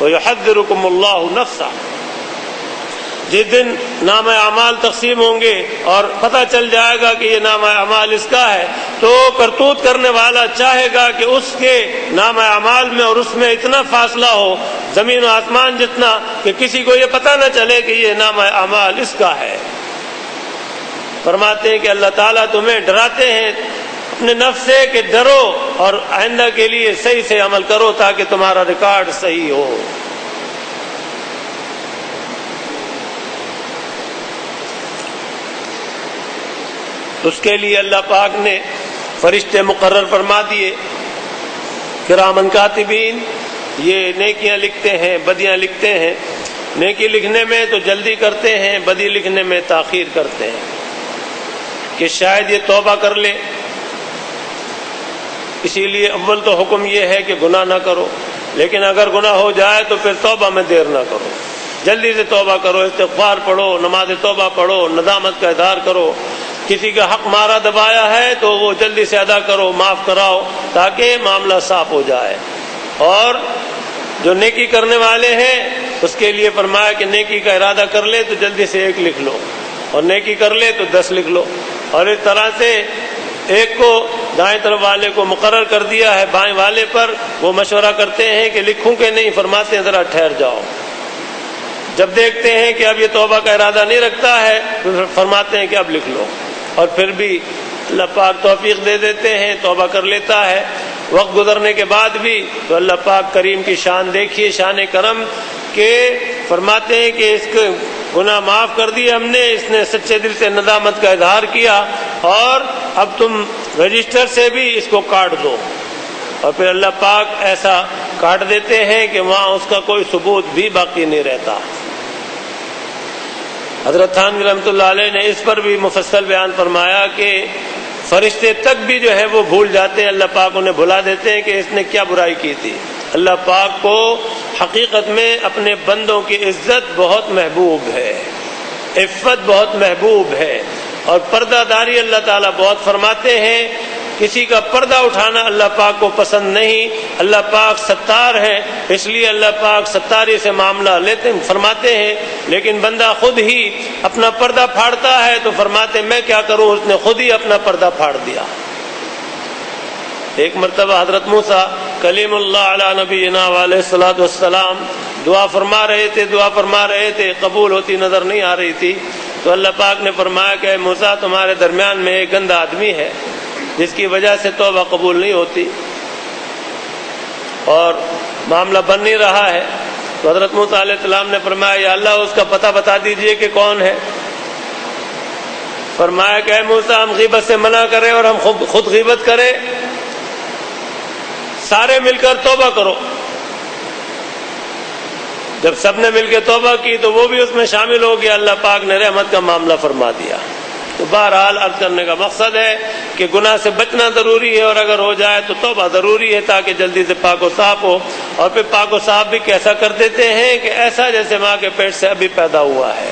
ویحذرکم اللہ نفسہ۔ جس دن نام اعمال تقسیم ہوں گے اور پتہ چل جائے گا کہ یہ نام اعمال اس کا ہے، تو کرتوت کرنے والا چاہے گا کہ اس کے نام اعمال میں اور اس میں اتنا فاصلہ ہو، زمین و آسمان جتنا، کہ کسی کو یہ پتہ نہ چلے کہ یہ نام اعمال اس کا ہے۔ فرماتے ہیں کہ اللہ تعالیٰ تمہیں ڈراتے ہیں اپنے نفس سے کہ ڈرو اور آئندہ کے لیے صحیح سے عمل کرو تاکہ تمہارا ریکارڈ صحیح ہو۔ اس کے لیے اللہ پاک نے فرشتے مقرر فرما دیے، کرامن کاتبین، یہ نیکیاں لکھتے ہیں بدیاں لکھتے ہیں۔ نیکی لکھنے میں تو جلدی کرتے ہیں، بدی لکھنے میں تاخیر کرتے ہیں کہ شاید یہ توبہ کر لے۔ اسی لیے اول تو حکم یہ ہے کہ گناہ نہ کرو، لیکن اگر گناہ ہو جائے تو پھر توبہ میں دیر نہ کرو، جلدی سے توبہ کرو، استغفار پڑھو، نماز توبہ پڑھو، ندامت کا اظہار کرو۔ کسی کا حق مارا دبایا ہے تو وہ جلدی سے ادا کرو، معاف کراؤ تاکہ معاملہ صاف ہو جائے۔ اور جو نیکی کرنے والے ہیں اس کے لیے فرمایا کہ نیکی کا ارادہ کر لے تو جلدی سے 1 لکھ لو، اور نیکی کر لے تو 10 لکھ لو۔ اور اس طرح سے ایک کو دائیں طرف والے کو مقرر کر دیا ہے بائیں والے پر، وہ مشورہ کرتے ہیں کہ لکھوں کہ نہیں، فرماتے ہیں ذرا ٹھہر جاؤ۔ جب دیکھتے ہیں کہ اب یہ توبہ کا ارادہ نہیں رکھتا ہے تو فرماتے ہیں کہ اب لکھ لو، اور پھر بھی اللہ پاک توفیق دے دیتے ہیں، توبہ کر لیتا ہے۔ وقت گزرنے کے بعد بھی تو اللہ پاک کریم کی شان دیکھیے، شان کرم کہ فرماتے ہیں کہ اس کو گناہ معاف کر دیے ہم نے، اس نے سچے دل سے ندامت کا اظہار کیا، اور اب تم رجسٹر سے بھی اس کو کاٹ دو۔ اور پھر اللہ پاک ایسا کاٹ دیتے ہیں کہ وہاں اس کا کوئی ثبوت بھی باقی نہیں رہتا۔ حضرت تھانوی رحمۃ اللہ علیہ نے اس پر بھی مفصل بیان فرمایا کہ فرشتے تک بھی جو ہے وہ بھول جاتے ہیں، اللہ پاک انہیں بھلا دیتے ہیں کہ اس نے کیا برائی کی تھی۔ اللہ پاک کو حقیقت میں اپنے بندوں کی عزت بہت محبوب ہے، عفت بہت محبوب ہے، اور پردہ داری اللہ تعالیٰ بہت فرماتے ہیں۔ کسی کا پردہ اٹھانا اللہ پاک کو پسند نہیں۔ اللہ پاک ستار ہے، اس لیے اللہ پاک ستاری سے معاملہ لیتے فرماتے ہیں، لیکن بندہ خود ہی اپنا پردہ پھاڑتا ہے تو فرماتے میں کیا کروں، اس نے خود ہی اپنا پردہ پھاڑ دیا۔ ایک مرتبہ حضرت موسیٰ کلیم اللہ علی نبینا علیہ الصلوۃ والسلام دعا فرما رہے تھے، قبول ہوتی نظر نہیں آ رہی تھی، تو اللہ پاک نے فرمایا کہ موسیٰ تمہارے درمیان میں ایک گندا آدمی ہے جس کی وجہ سے توبہ قبول نہیں ہوتی اور معاملہ بن نہیں رہا ہے۔ تو حضرت موسیٰ علیہ السلام نے فرمایا یا اللہ اس کا پتہ بتا دیجئے کہ کون ہے۔ فرمایا کہ اے موسیٰ ہم غیبت سے منع کریں اور ہم خود غیبت کریں، سارے مل کر توبہ کرو۔ جب سب نے مل کے توبہ کی تو وہ بھی اس میں شامل ہو گیا، اللہ پاک نے رحمت کا معاملہ فرما دیا۔ تو بہرحال عرض کرنے کا مقصد ہے کہ گناہ سے بچنا ضروری ہے، اور اگر ہو جائے تو توبہ ضروری ہے تاکہ جلدی سے پاک و صاف ہو۔ اور پھر پاک و صاف بھی کیسا کر دیتے ہیں کہ ایسا جیسے ماں کے پیٹ سے ابھی پیدا ہوا ہے۔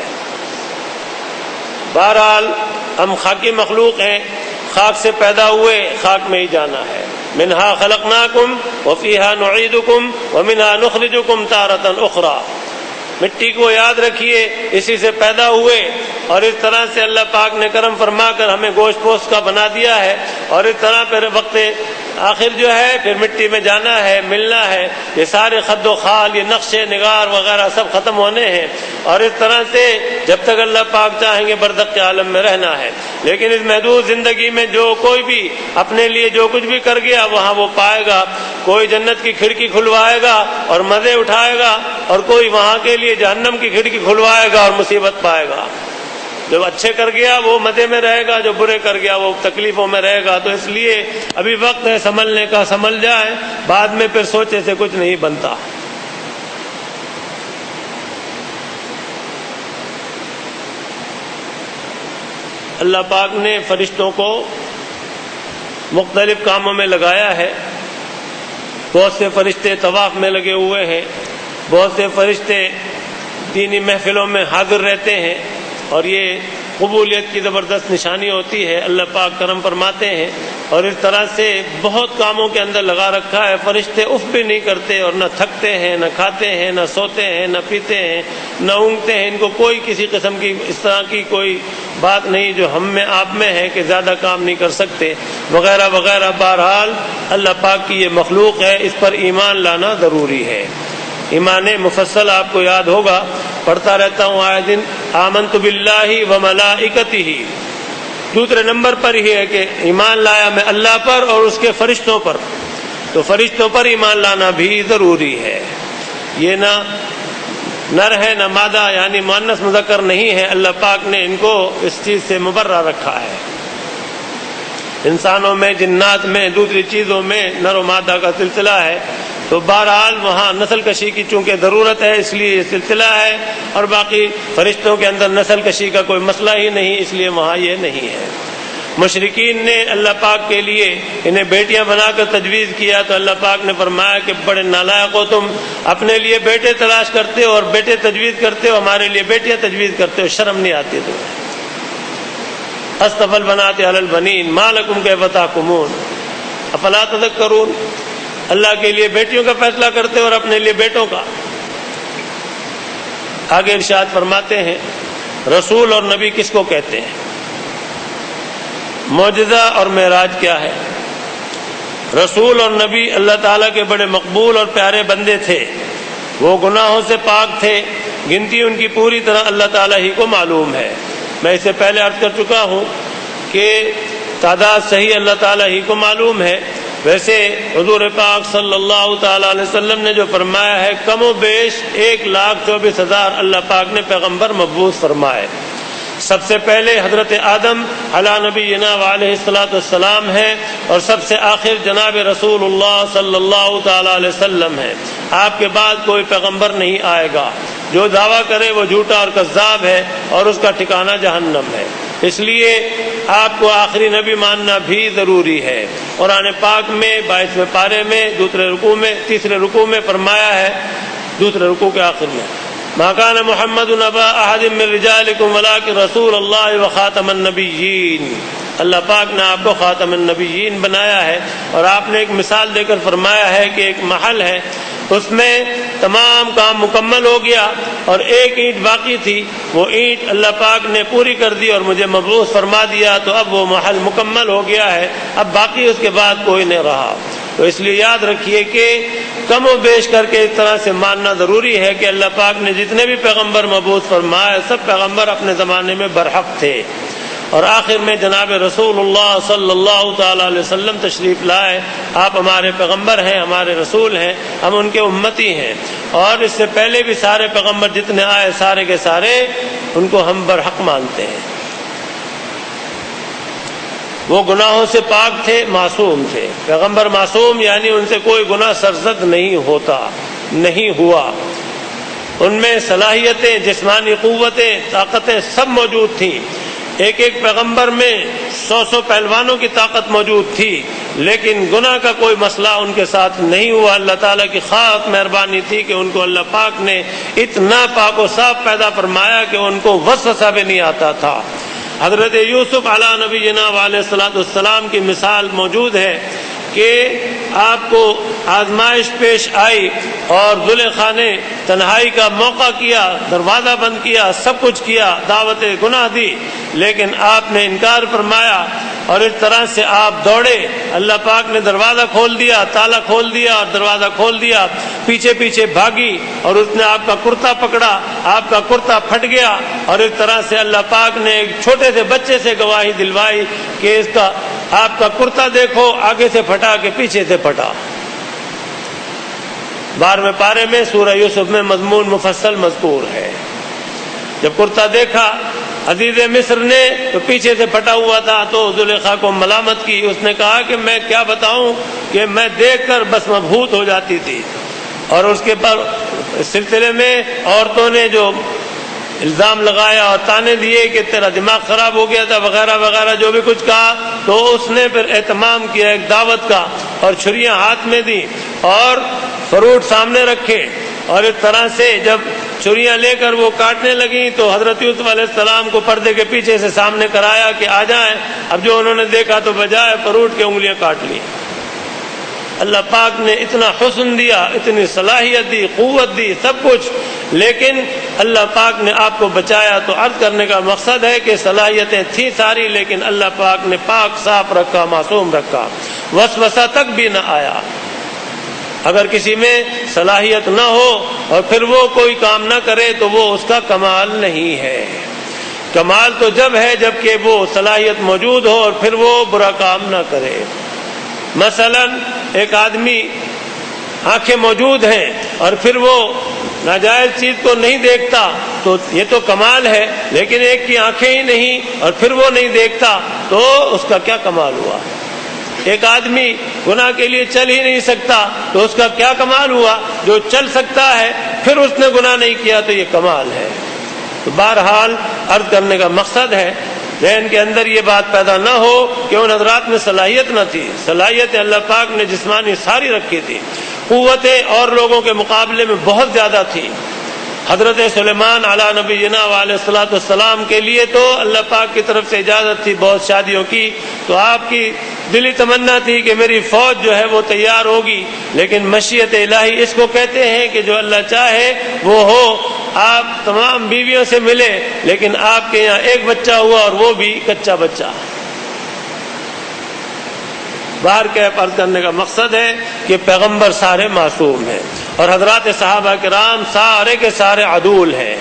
بہرحال ہم خاکی مخلوق ہیں، خاک سے پیدا ہوئے، خاک میں ہی جانا ہے۔ منہا خلقناکم وفیہا نعیدکم ومنہا نخرجکم تارۃ اخری۔ مٹی کو یاد رکھیے، اسی سے پیدا ہوئے، اور اس طرح سے اللہ پاک نے کرم فرما کر ہمیں گوشت پوست کا بنا دیا ہے، اور اس طرح پھر وقت آخر جو ہے پھر مٹی میں جانا ہے، ملنا ہے۔ یہ سارے خد و خال، یہ نقش نگار وغیرہ سب ختم ہونے ہیں، اور اس طرح سے جب تک اللہ پاک چاہیں گے برزخ کے عالم میں رہنا ہے۔ لیکن اس محدود زندگی میں جو کوئی بھی اپنے لیے جو کچھ بھی کر گیا وہاں وہ پائے گا۔ کوئی جنت کی کھڑکی کھلوائے گا اور مزے اٹھائے گا، اور کوئی وہاں کے لیے جہنم کی کھڑکی کھلوائے گا اور مصیبت پائے گا۔ جو اچھے کر گیا وہ مزے میں رہے گا، جو برے کر گیا وہ تکلیفوں میں رہے گا. تو اس لیے ابھی وقت ہے سنبھلنے کا، سنبھل جائے، بعد میں پھر سوچے سے کچھ نہیں بنتا. اللہ پاک نے فرشتوں کو مختلف کاموں میں لگایا ہے. بہت سے فرشتے طواف میں لگے ہوئے ہیں، بہت سے فرشتے دینی محفلوں میں حاضر رہتے ہیں، اور یہ قبولیت کی زبردست نشانی ہوتی ہے. اللہ پاک کرم فرماتے ہیں، اور اس طرح سے بہت کاموں کے اندر لگا رکھا ہے. فرشتے اف بھی نہیں کرتے، اور نہ تھکتے ہیں، نہ کھاتے ہیں، نہ سوتے ہیں، نہ پیتے ہیں، نہ اونگتے ہیں. ان کو کوئی کسی قسم کی اس طرح کی کوئی بات نہیں جو ہم میں آپ میں ہے کہ زیادہ کام نہیں کر سکتے وغیرہ وغیرہ. بہرحال اللہ پاک کی یہ مخلوق ہے، اس پر ایمان لانا ضروری ہے. ایمان مفصل آپ کو یاد ہوگا، پڑھتا رہتا ہوں آئے دن، آمنت باللہ وملائکتہ. دوسرے نمبر پر ہی ہے کہ ایمان لایا میں اللہ پر اور اس کے فرشتوں پر. تو فرشتوں پر ایمان لانا بھی ضروری ہے. یہ نہ نر ہے نہ مادہ، یعنی مؤنث مذکر نہیں ہے. اللہ پاک نے ان کو اس چیز سے مبرہ رکھا ہے. انسانوں میں، جنات میں، دوسری چیزوں میں نر و مادہ کا سلسلہ ہے. تو بہرحال وہاں نسل کشی کی چونکہ ضرورت ہے اس لیے یہ سلسلہ ہے، اور باقی فرشتوں کے اندر نسل کشی کا کوئی مسئلہ ہی نہیں، اس لیے وہاں یہ نہیں ہے. مشرکین نے اللہ پاک کے لیے انہیں بیٹیاں بنا کر تجویز کیا تو اللہ پاک نے فرمایا کہ بڑے نالائق ہو تم، اپنے لیے بیٹے تلاش کرتے ہو اور بیٹے تجویز کرتے ہو، ہمارے لیے بیٹیاں تجویز کرتے ہو، شرم نہیں آتی تمہیں. اصطفى البنات علی البنین ما لکم کیف تحکمون افلا تذکرون. اللہ کے لیے بیٹیوں کا فیصلہ کرتے ہو اور اپنے لیے بیٹوں کا. آگے ارشاد فرماتے ہیں رسول اور نبی کس کو کہتے ہیں؟ معجزہ اور معراج کیا ہے؟ رسول اور نبی اللہ تعالیٰ کے بڑے مقبول اور پیارے بندے تھے. وہ گناہوں سے پاک تھے، گنتی ان کی پوری طرح اللہ تعالیٰ ہی کو معلوم ہے. میں اس سے پہلے عرض کر چکا ہوں کہ تعداد صحیح اللہ تعالیٰ ہی کو معلوم ہے. ویسے حضور پاک صلی اللہ تعالی علیہ وسلم نے جو فرمایا ہے کم و بیش 1,24,000 اللہ پاک نے پیغمبر مبعوث فرمائے. سب سے پہلے حضرت آدم علی نبینا وعلیہ الصلوۃ والسلام ہے، اور سب سے آخر جناب رسول اللہ صلی اللہ تعالی علیہ وسلم ہے. آپ کے بعد کوئی پیغمبر نہیں آئے گا. جو دعویٰ کرے وہ جھوٹا اور کذاب ہے، اور اس کا ٹھکانہ جہنم ہے. اس لیے آپ کو آخری نبی ماننا بھی ضروری ہے. قرآن پاک میں 22ویں پارے میں تیسرے رکوع میں فرمایا ہے، دوسرے رکوع کے آخر میں ما کان محمد ابا احد من رجالکم ولکن رسول اللہ وخاتم النبیین. اللہ پاک نے آپ کو خاتم النبیین بنایا ہے، اور آپ نے ایک مثال دے کر فرمایا ہے کہ ایک محل ہے، اس میں تمام کام مکمل ہو گیا اور ایک اینٹ باقی تھی، وہ اینٹ اللہ پاک نے پوری کر دی اور مجھے مبعوث فرما دیا، تو اب وہ محل مکمل ہو گیا ہے، اب باقی اس کے بعد کوئی نہیں رہا. تو اس لیے یاد رکھیے کہ کم و بیش کر کے اس طرح سے ماننا ضروری ہے کہ اللہ پاک نے جتنے بھی پیغمبر مبعوث فرمائے سب پیغمبر اپنے زمانے میں برحق تھے. اور آخر میں جناب رسول اللہ صلی اللہ تعالی علیہ وسلم تشریف لائے. آپ ہمارے پیغمبر ہیں، ہمارے رسول ہیں، ہم ان کے امتی ہیں. اور اس سے پہلے بھی سارے پیغمبر جتنے آئے سارے کے سارے ان کو ہم برحق مانتے ہیں. وہ گناہوں سے پاک تھے، معصوم تھے. پیغمبر معصوم یعنی ان سے کوئی گناہ سرزد نہیں ہوتا، نہیں ہوا. ان میں صلاحیتیں، جسمانی قوتیں، طاقتیں سب موجود تھیں. ایک ایک پیغمبر میں 100 پہلوانوں کی طاقت موجود تھی، لیکن گناہ کا کوئی مسئلہ ان کے ساتھ نہیں ہوا. اللہ تعالیٰ کی خاص مہربانی تھی کہ ان کو اللہ پاک نے اتنا پاک و صاف پیدا فرمایا کہ ان کو وسوسہ بھی نہیں آتا تھا. حضرت یوسف علی نبینا علیہ الصلوۃ والسلام کی مثال موجود ہے کہ آپ کو آزمائش پیش آئی اور زلیخا نے تنہائی کا موقع کیا، دروازہ بند کیا، سب کچھ کیا، دعوت گناہ دی، لیکن آپ نے انکار فرمایا اور اس طرح سے آپ دوڑے. اللہ پاک نے دروازہ کھول دیا، تالا کھول دیا اور دروازہ کھول دیا. پیچھے پیچھے بھاگی اور اس نے آپ کا کرتا پکڑا، آپ کا کرتا پھٹ گیا. اور اس طرح سے اللہ پاک نے ایک چھوٹے سے بچے سے گواہی دلوائی کہ اس کا آپ کا کرتا دیکھو، آگے سے پھٹا کہ پیچھے سے پھٹا. 12ویں پارے میں سورہ یوسف میں مضمون مفصل مذکور ہے. جب کرتا دیکھا عزیز مصر نے تو پیچھے سے پھٹا ہوا تھا، تو زلیخا کو ملامت کی. اس نے کہا کہ میں کیا بتاؤں کہ میں دیکھ کر بس مبہوت ہو جاتی تھی. اور اس کے پر سلسلے میں عورتوں نے جو الزام لگایا اور تانے دیے کہ تیرا دماغ خراب ہو گیا تھا وغیرہ وغیرہ جو بھی کچھ کہا، تو اس نے پھر اہتمام کیا ایک دعوت کا، اور چھریاں ہاتھ میں دی اور فروٹ سامنے رکھے، اور اس طرح سے جب چھریاں لے کر وہ کاٹنے لگیں تو حضرت یوسف علیہ السلام کو پردے کے پیچھے سے سامنے کرایا کہ آ جائیں. اب جو انہوں نے دیکھا تو بجائے فروٹ کے انگلیاں کاٹ لی. اللہ پاک نے اتنا حسن دیا، اتنی صلاحیت دی، قوت دی، سب کچھ، لیکن اللہ پاک نے آپ کو بچایا. تو عرض کرنے کا مقصد ہے کہ صلاحیتیں تھیں ساری، لیکن اللہ پاک نے پاک صاف رکھا، معصوم رکھا، وسوسہ تک بھی نہ آیا. اگر کسی میں صلاحیت نہ ہو اور پھر وہ کوئی کام نہ کرے تو وہ اس کا کمال نہیں ہے. کمال تو جب ہے جب کہ وہ صلاحیت موجود ہو اور پھر وہ برا کام نہ کرے. مثلا ایک آدمی آنکھیں موجود ہیں اور پھر وہ ناجائز چیز کو نہیں دیکھتا تو یہ تو کمال ہے، لیکن ایک کی آنکھیں ہی نہیں اور پھر وہ نہیں دیکھتا تو اس کا کیا کمال ہوا؟ ایک آدمی گناہ کے لیے چل ہی نہیں سکتا تو اس کا کیا کمال ہوا؟ جو چل سکتا ہے پھر اس نے گناہ نہیں کیا تو یہ کمال ہے. تو بہرحال عرض کرنے کا مقصد ہے ذہن کے اندر یہ بات پیدا نہ ہو کہ ان حضرات میں صلاحیت نہ تھی. صلاحیت اللہ پاک نے جسمانی ساری رکھی تھی، قوتیں اور لوگوں کے مقابلے میں بہت زیادہ تھی. حضرت سلیمان علی نبینا علیہ الصلوۃ والسلام کے لیے تو اللہ پاک کی طرف سے اجازت تھی بہت شادیوں کی، تو آپ کی دلی تمنا تھی کہ میری فوج جو ہے وہ تیار ہوگی، لیکن مشیت الہی اس کو کہتے ہیں کہ جو اللہ چاہے وہ ہو. آپ تمام بیویوں سے ملے لیکن آپ کے یہاں ایک بچہ ہوا اور وہ بھی کچا بچہ. باہر کے عرض کرنے کا مقصد ہے کہ پیغمبر سارے معصوم ہیں اور حضرات صحابہ کرام سارے کے سارے عدول ہیں،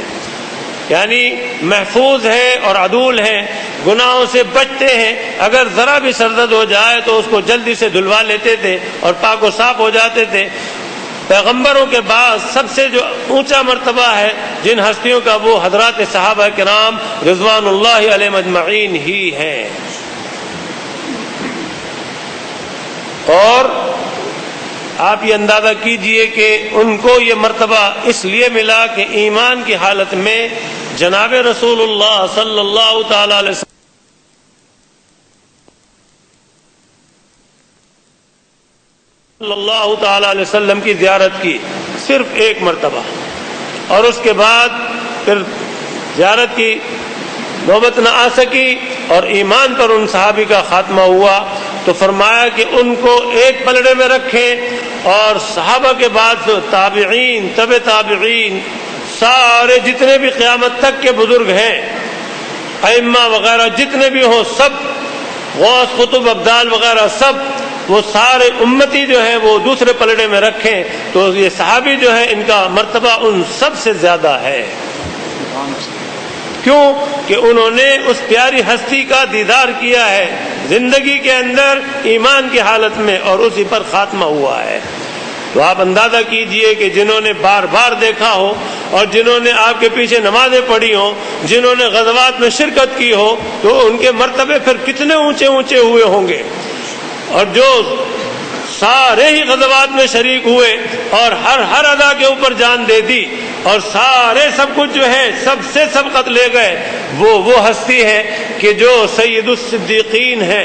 یعنی محفوظ ہیں اور عدول ہیں، گناہوں سے بچتے ہیں. اگر ذرا بھی سرزد ہو جائے تو اس کو جلدی سے دھلوا لیتے تھے اور پاک و صاف ہو جاتے تھے. پیغمبروں کے بعد سب سے جو اونچا مرتبہ ہے جن ہستیوں کا، وہ حضرات صحابہ کرام رضوان اللہ علیہم اجمعین ہی ہیں. اور آپ یہ اندازہ کیجئے کہ ان کو یہ مرتبہ اس لیے ملا کہ ایمان کی حالت میں جناب رسول اللہ صلی اللہ تعالی علیہ وسلم صلی اللہ تعالی علیہ وسلم کی زیارت کی صرف ایک مرتبہ، اور اس کے بعد پھر زیارت کی نوبت نہ آ سکی اور ایمان پر ان صحابی کا خاتمہ ہوا. تو فرمایا کہ ان کو ایک پلڑے میں رکھیں اور صحابہ کے بعد تابعین، تبع تابعین، سارے جتنے بھی قیامت تک کے بزرگ ہیں، ائمہ وغیرہ جتنے بھی ہوں، سب غوث قطب ابدال وغیرہ سب، وہ سارے امتی جو ہیں وہ دوسرے پلڑے میں رکھیں. تو یہ صحابی جو ہے ان کا مرتبہ ان سب سے زیادہ ہے. کیوں کہ انہوں نے اس پیاری ہستی کا دیدار کیا ہے زندگی کے اندر ایمان کی حالت میں، اور اسی پر خاتمہ ہوا ہے. تو آپ اندازہ کیجئے کہ جنہوں نے بار بار دیکھا ہو اور جنہوں نے آپ کے پیچھے نمازیں پڑھی ہوں، جنہوں نے غزوات میں شرکت کی ہو، تو ان کے مرتبے پھر کتنے اونچے اونچے ہوئے ہوں گے. اور جو سارے ہی غزوات میں شریک ہوئے اور ہر ادا کے اوپر جان دے دی اور سارے سب کچھ جو ہے سب سے سبقت لے گئے، وہ ہستی ہے کہ جو سید الصدیقین ہے.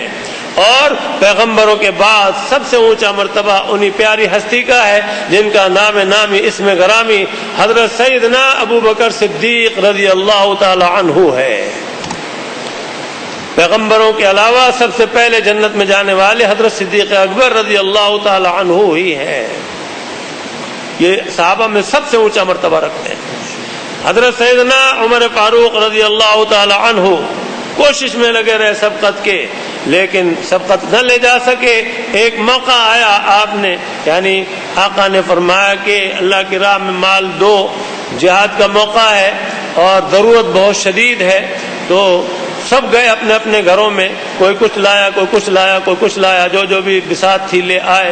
اور پیغمبروں کے بعد سب سے اونچا مرتبہ انہی پیاری ہستی کا ہے جن کا نام نامی اسم گرامی حضرت سیدنا ابو بکر صدیق رضی اللہ تعالی عنہ ہے. پیغمبروں کے علاوہ سب سے پہلے جنت میں جانے والے حضرت صدیق اکبر رضی اللہ تعالی عنہ ہی ہیں. یہ صحابہ میں سب سے اونچا مرتبہ رکھتے ہیں. حضرت سیدنا عمر فاروق رضی اللہ تعالی عنہ کوشش میں لگے رہے سبقت کے، لیکن سبقت نہ لے جا سکے. ایک موقع آیا، آپ نے یعنی آقا نے فرمایا کہ اللہ کی راہ میں مال دو، جہاد کا موقع ہے اور ضرورت بہت شدید ہے. تو سب گئے اپنے اپنے گھروں میں، کوئی کچھ لایا، کوئی کچھ لایا، کوئی کچھ لایا، جو بھی بساط تھی لے آئے.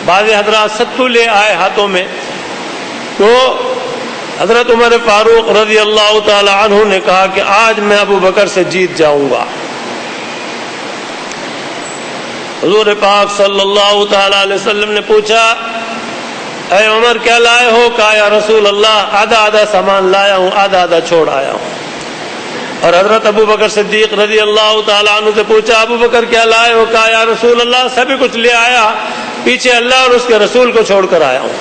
بعض حضرات ستو لے آئے ہاتھوں میں. تو حضرت عمر فاروق رضی اللہ تعالی عنہ نے کہا کہ آج میں ابو بکر سے جیت جاؤں گا۔ حضور پاک صلی اللہ تعالی علیہ وسلم نے پوچھا اے عمر کیا لائے ہو؟ کہا یا رسول اللہ آدھا آدھا سامان لایا ہوں، آدھا آدھا چھوڑ آیا ہوں۔ اور حضرت ابو بکر صدیق رضی اللہ تعالی عنہ سے پوچھا ابو بکر کیا لائے ہو؟ کہا یا رسول اللہ سبھی کچھ لے آیا، پیچھے اللہ اور اس کے رسول کو چھوڑ کر آیا ہوں۔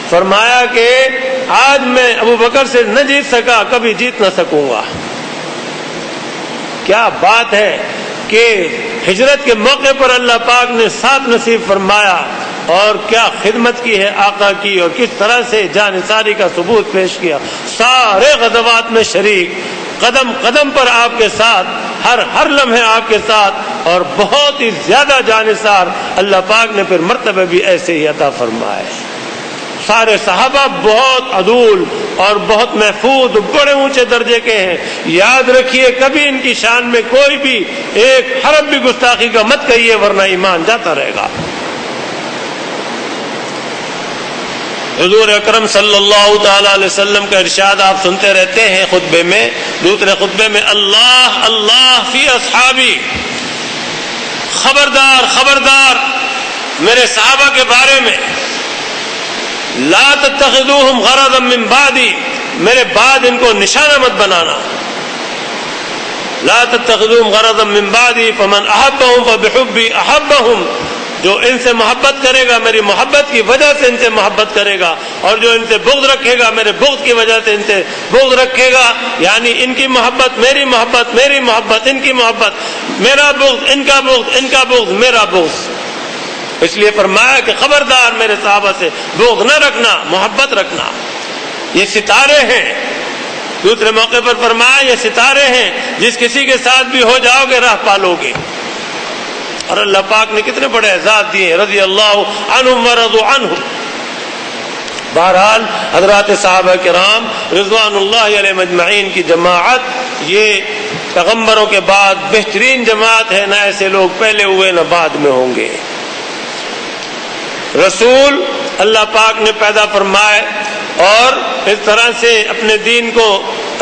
فرمایا کہ آج میں ابو بکر سے نہ جیت سکا، کبھی جیت نہ سکوں گا۔ کیا بات ہے کہ ہجرت کے موقع پر اللہ پاک نے ساتھ نصیب فرمایا، اور کیا خدمت کی ہے آقا کی، اور کس طرح سے جانثاری کا ثبوت پیش کیا۔ سارے غزوات میں شریک، قدم قدم پر آپ کے ساتھ، ہر لمحے آپ کے ساتھ، اور بہت ہی زیادہ جانثار اللہ پاک نے پھر مرتبہ بھی ایسے ہی عطا فرمائے۔ سارے صحابہ بہت عدول اور بہت محفوظ، بڑے اونچے درجے کے ہیں۔ یاد رکھیے کبھی ان کی شان میں کوئی بھی ایک حرف بھی گستاخی کا مت کہیے، ورنہ ایمان جاتا رہے گا۔ حضور اکرم صلی اللہ تعالی علیہ وسلم کا ارشاد آپ سنتے رہتے ہیں خطبے میں، دوسرے خطبے میں اللہ اللہ فی اصحابی، خبردار خبردار میرے صحابہ کے بارے میں، لا تتخذوہم غرضا من بعدی، میرے بعد ان کو نشانہ مت بنانا۔ لا تتخذوہم غرضا من بعدی فمن احبہم فبحبی احبہم، جو ان سے محبت کرے گا میری محبت کی وجہ سے ان سے محبت کرے گا، اور جو ان سے بغض رکھے گا میرے بغض کی وجہ سے ان سے بغض رکھے گا۔ یعنی ان کی محبت میری محبت، میری محبت ان کی محبت، میرا بغض ان کا بغض، ان کا بغض میرا بغض۔ اس لیے فرمایا کہ خبردار میرے صحابہ سے بغض نہ رکھنا، محبت رکھنا۔ یہ ستارے ہیں، دوسرے موقع پر فرمایا یہ ستارے ہیں، جس کسی کے ساتھ بھی ہو جاؤ گے راہ پالو گے۔ اور اللہ پاک نے کتنے بڑے اعزاز دیے، رضی اللہ عنہم ورضوا عنہ۔ بہرحال حضرات صحابہ کرام رضوان اللہ علیہ مجمعین کی جماعت یہ پیغمبروں کے بعد بہترین جماعت ہے، نہ ایسے لوگ پہلے ہوئے نہ بعد میں ہوں گے۔ رسول اللہ پاک نے پیدا فرمائے، اور اس طرح سے اپنے دین کو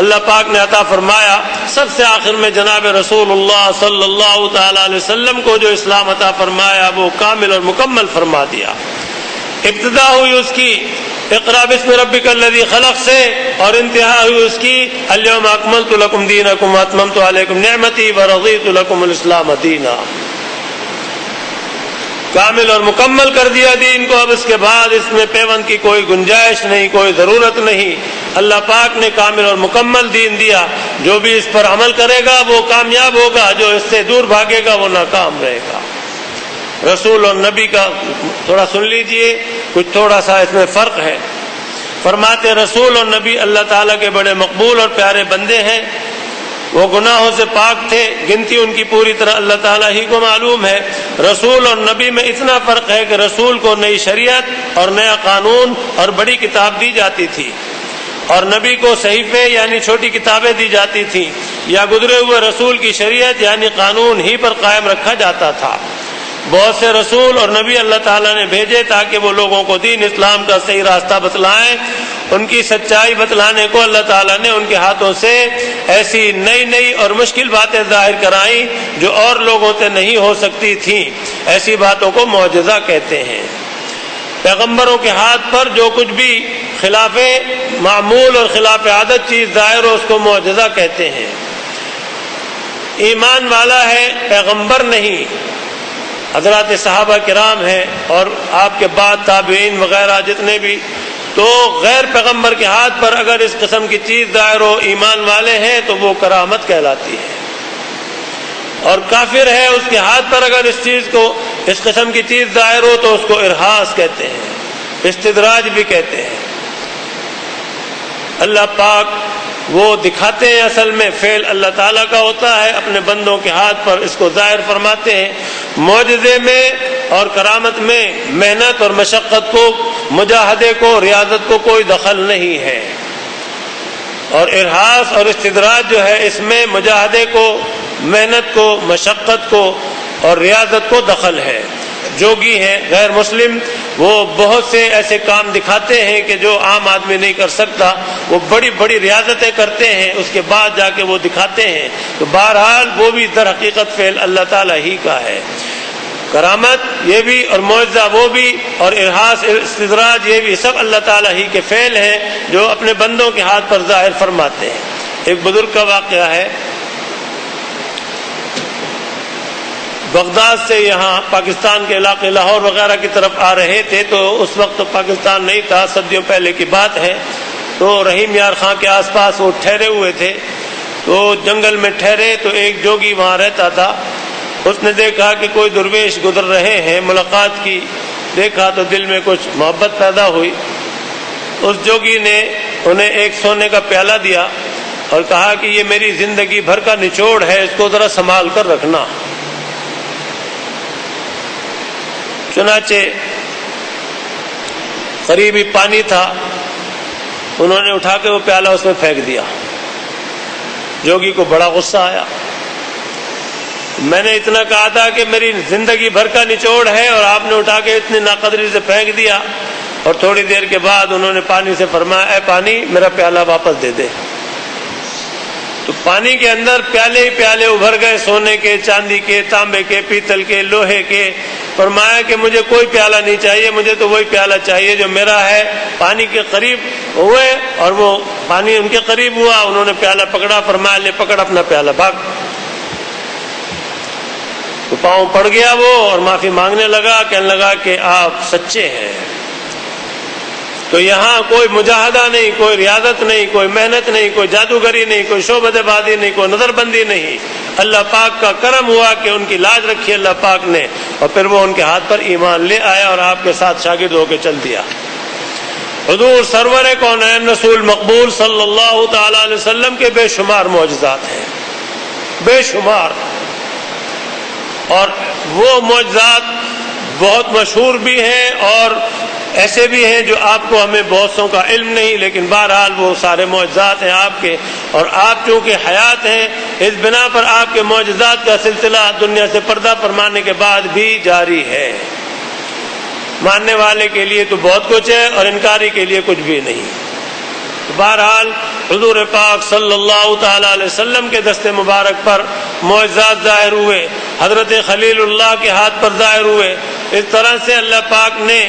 اللہ پاک نے عطا فرمایا۔ سب سے آخر میں جناب رسول اللہ صلی اللہ تعالی علیہ وسلم کو جو اسلام عطا فرمایا وہ کامل اور مکمل فرما دیا۔ ابتدا ہوئی اس کی اقرا بسم ربک الذی خلق سے، اور انتہا ہوئی اس کی الیوم اکملت لکم دینکم واتممت علیکم نعمتی ورضیت لکم الاسلام دینا۔ کامل اور مکمل کر دیا دین کو، اب اس کے بعد اس میں پیوند کی کوئی گنجائش نہیں، کوئی ضرورت نہیں۔ اللہ پاک نے کامل اور مکمل دین دیا، جو بھی اس پر عمل کرے گا وہ کامیاب ہوگا، جو اس سے دور بھاگے گا وہ ناکام رہے گا۔ رسول اور نبی کا تھوڑا سن لیجئے، کچھ تھوڑا سا اس میں فرق ہے۔ فرماتے رسول اور نبی اللہ تعالیٰ کے بڑے مقبول اور پیارے بندے ہیں، وہ گناہوں سے پاک تھے، گنتی ان کی پوری طرح اللہ تعالیٰ ہی کو معلوم ہے۔ رسول اور نبی میں اتنا فرق ہے کہ رسول کو نئی شریعت اور نیا قانون اور بڑی کتاب دی جاتی تھی، اور نبی کو صحیفے یعنی چھوٹی کتابیں دی جاتی تھیں، یا گزرے ہوئے رسول کی شریعت یعنی قانون ہی پر قائم رکھا جاتا تھا۔ بہت سے رسول اور نبی اللہ تعالیٰ نے بھیجے تاکہ وہ لوگوں کو دین اسلام کا صحیح راستہ بتلائیں۔ ان کی سچائی بتلانے کو اللہ تعالیٰ نے ان کے ہاتھوں سے ایسی نئی نئی اور مشکل باتیں ظاہر کرائیں جو اور لوگوں سے نہیں ہو سکتی تھیں۔ ایسی باتوں کو معجزہ کہتے ہیں۔ پیغمبروں کے ہاتھ پر جو کچھ بھی خلاف معمول اور خلاف عادت چیز ظاہر ہو اس کو معجزہ کہتے ہیں۔ ایمان والا ہے، پیغمبر نہیں، حضرات صحابہ کرام ہیں اور آپ کے بعد تابعین وغیرہ جتنے بھی، تو غیر پیغمبر کے ہاتھ پر اگر اس قسم کی چیز ظاہر ہو، ایمان والے ہیں تو وہ کرامت کہلاتی ہے، اور کافر ہے اس کے ہاتھ پر اگر اس قسم کی چیز ظاہر ہو تو اس کو ارہاس کہتے ہیں، استدراج بھی کہتے ہیں۔ اللہ پاک وہ دکھاتے ہیں، اصل میں فعل اللہ تعالیٰ کا ہوتا ہے، اپنے بندوں کے ہاتھ پر اس کو ظاہر فرماتے ہیں۔ معجزے میں اور کرامت میں محنت اور مشقت کو، مجاہدے کو، ریاضت کو کوئی دخل نہیں ہے، اور ارہاس اور استدراج جو ہے اس میں مجاہدے کو، محنت کو، مشقت کو اور ریاضت کو دخل ہے۔ جوگی ہیں غیر مسلم، وہ بہت سے ایسے کام دکھاتے ہیں کہ جو عام آدمی نہیں کر سکتا، وہ بڑی بڑی ریاضتیں کرتے ہیں، اس کے بعد جا کے وہ دکھاتے ہیں، تو بہرحال وہ بھی در حقیقت فعل اللہ تعالیٰ ہی کا ہے۔ کرامت یہ بھی اور معجزہ وہ بھی اور ارہاس استدراج یہ بھی سب اللہ تعالیٰ ہی کے فعل ہیں جو اپنے بندوں کے ہاتھ پر ظاہر فرماتے ہیں۔ ایک بزرگ کا واقعہ ہے، بغداد سے یہاں پاکستان کے علاقے لاہور وغیرہ کی طرف آ رہے تھے، تو اس وقت پاکستان نہیں تھا، صدیوں پہلے کی بات ہے، تو رحیم یار خان کے آس پاس وہ ٹھہرے ہوئے تھے، تو جنگل میں ٹھہرے تو ایک جوگی وہاں رہتا تھا، اس نے دیکھا کہ کوئی درویش گزر رہے ہیں، ملاقات کی، دیکھا تو دل میں کچھ محبت پیدا ہوئی، اس جوگی نے انہیں ایک سونے کا پیالہ دیا اور کہا کہ یہ میری زندگی بھر کا نچوڑ ہے، اس کو ذرا سنبھال کر رکھنا۔ چنانچہ قریبی پانی تھا، انہوں نے اٹھا کے وہ پیالہ اس میں پھینک دیا، جوگی کو بڑا غصہ آیا، میں نے اتنا کہا تھا کہ میری زندگی بھر کا نچوڑ ہے اور آپ نے اٹھا کے اتنی ناقدری سے پھینک دیا۔ اور تھوڑی دیر کے بعد انہوں نے پانی سے فرمایا، اے پانی میرا پیالہ واپس دے دے۔ تو پانی کے اندر پیالے ہی پیالے ابھر گئے، سونے کے، چاندی کے، تانبے کے، پیتل کے، لوہے کے۔ فرمایا کہ مجھے کوئی پیالہ نہیں چاہیے، مجھے تو وہی پیالہ چاہیے جو میرا ہے۔ پانی کے قریب ہوئے اور وہ پانی ان کے قریب ہوا، انہوں نے پیالہ پکڑا، فرمایا لے پکڑ اپنا پیالہ، بھاگ۔ تو پاؤں پڑ گیا وہ اور معافی مانگنے لگا، کہنے لگا کہ آپ سچے ہیں۔ تو یہاں کوئی مجاہدہ نہیں، کوئی ریاضت نہیں، کوئی محنت نہیں، کوئی جادوگری نہیں، کوئی شعبدے بازی نہیں، کوئی نظر بندی نہیں، اللہ پاک کا کرم ہوا کہ ان کی لاج رکھی اللہ پاک نے، اور پھر وہ ان کے ہاتھ پر ایمان لے آیا اور آپ کے ساتھ شاگرد ہو کے چل دیا۔ حضور سرور کونین رسول مقبول صلی اللہ تعالی علیہ وسلم کے بے شمار معجزات ہیں، بے شمار، اور وہ معجزات بہت مشہور بھی ہیں اور ایسے بھی ہیں جو آپ کو ہمیں بہت سوں کا علم نہیں، لیکن بہرحال وہ سارے معجزات ہیں آپ کے، اور آپ چونکہ حیات ہیں اس بنا پر آپ کے معجزات کا سلسلہ دنیا سے پردہ فرمانے کے بعد بھی جاری ہے۔ ماننے والے کے لیے تو بہت کچھ ہے اور انکاری کے لیے کچھ بھی نہیں۔ بہرحال حضور پاک صلی اللہ تعالی علیہ وسلم کے دست مبارک پر معجزات ظاہر ہوئے، حضرت خلیل اللہ کے ہاتھ پر ظاہر ہوئے۔ اس طرح سے اللہ پاک نے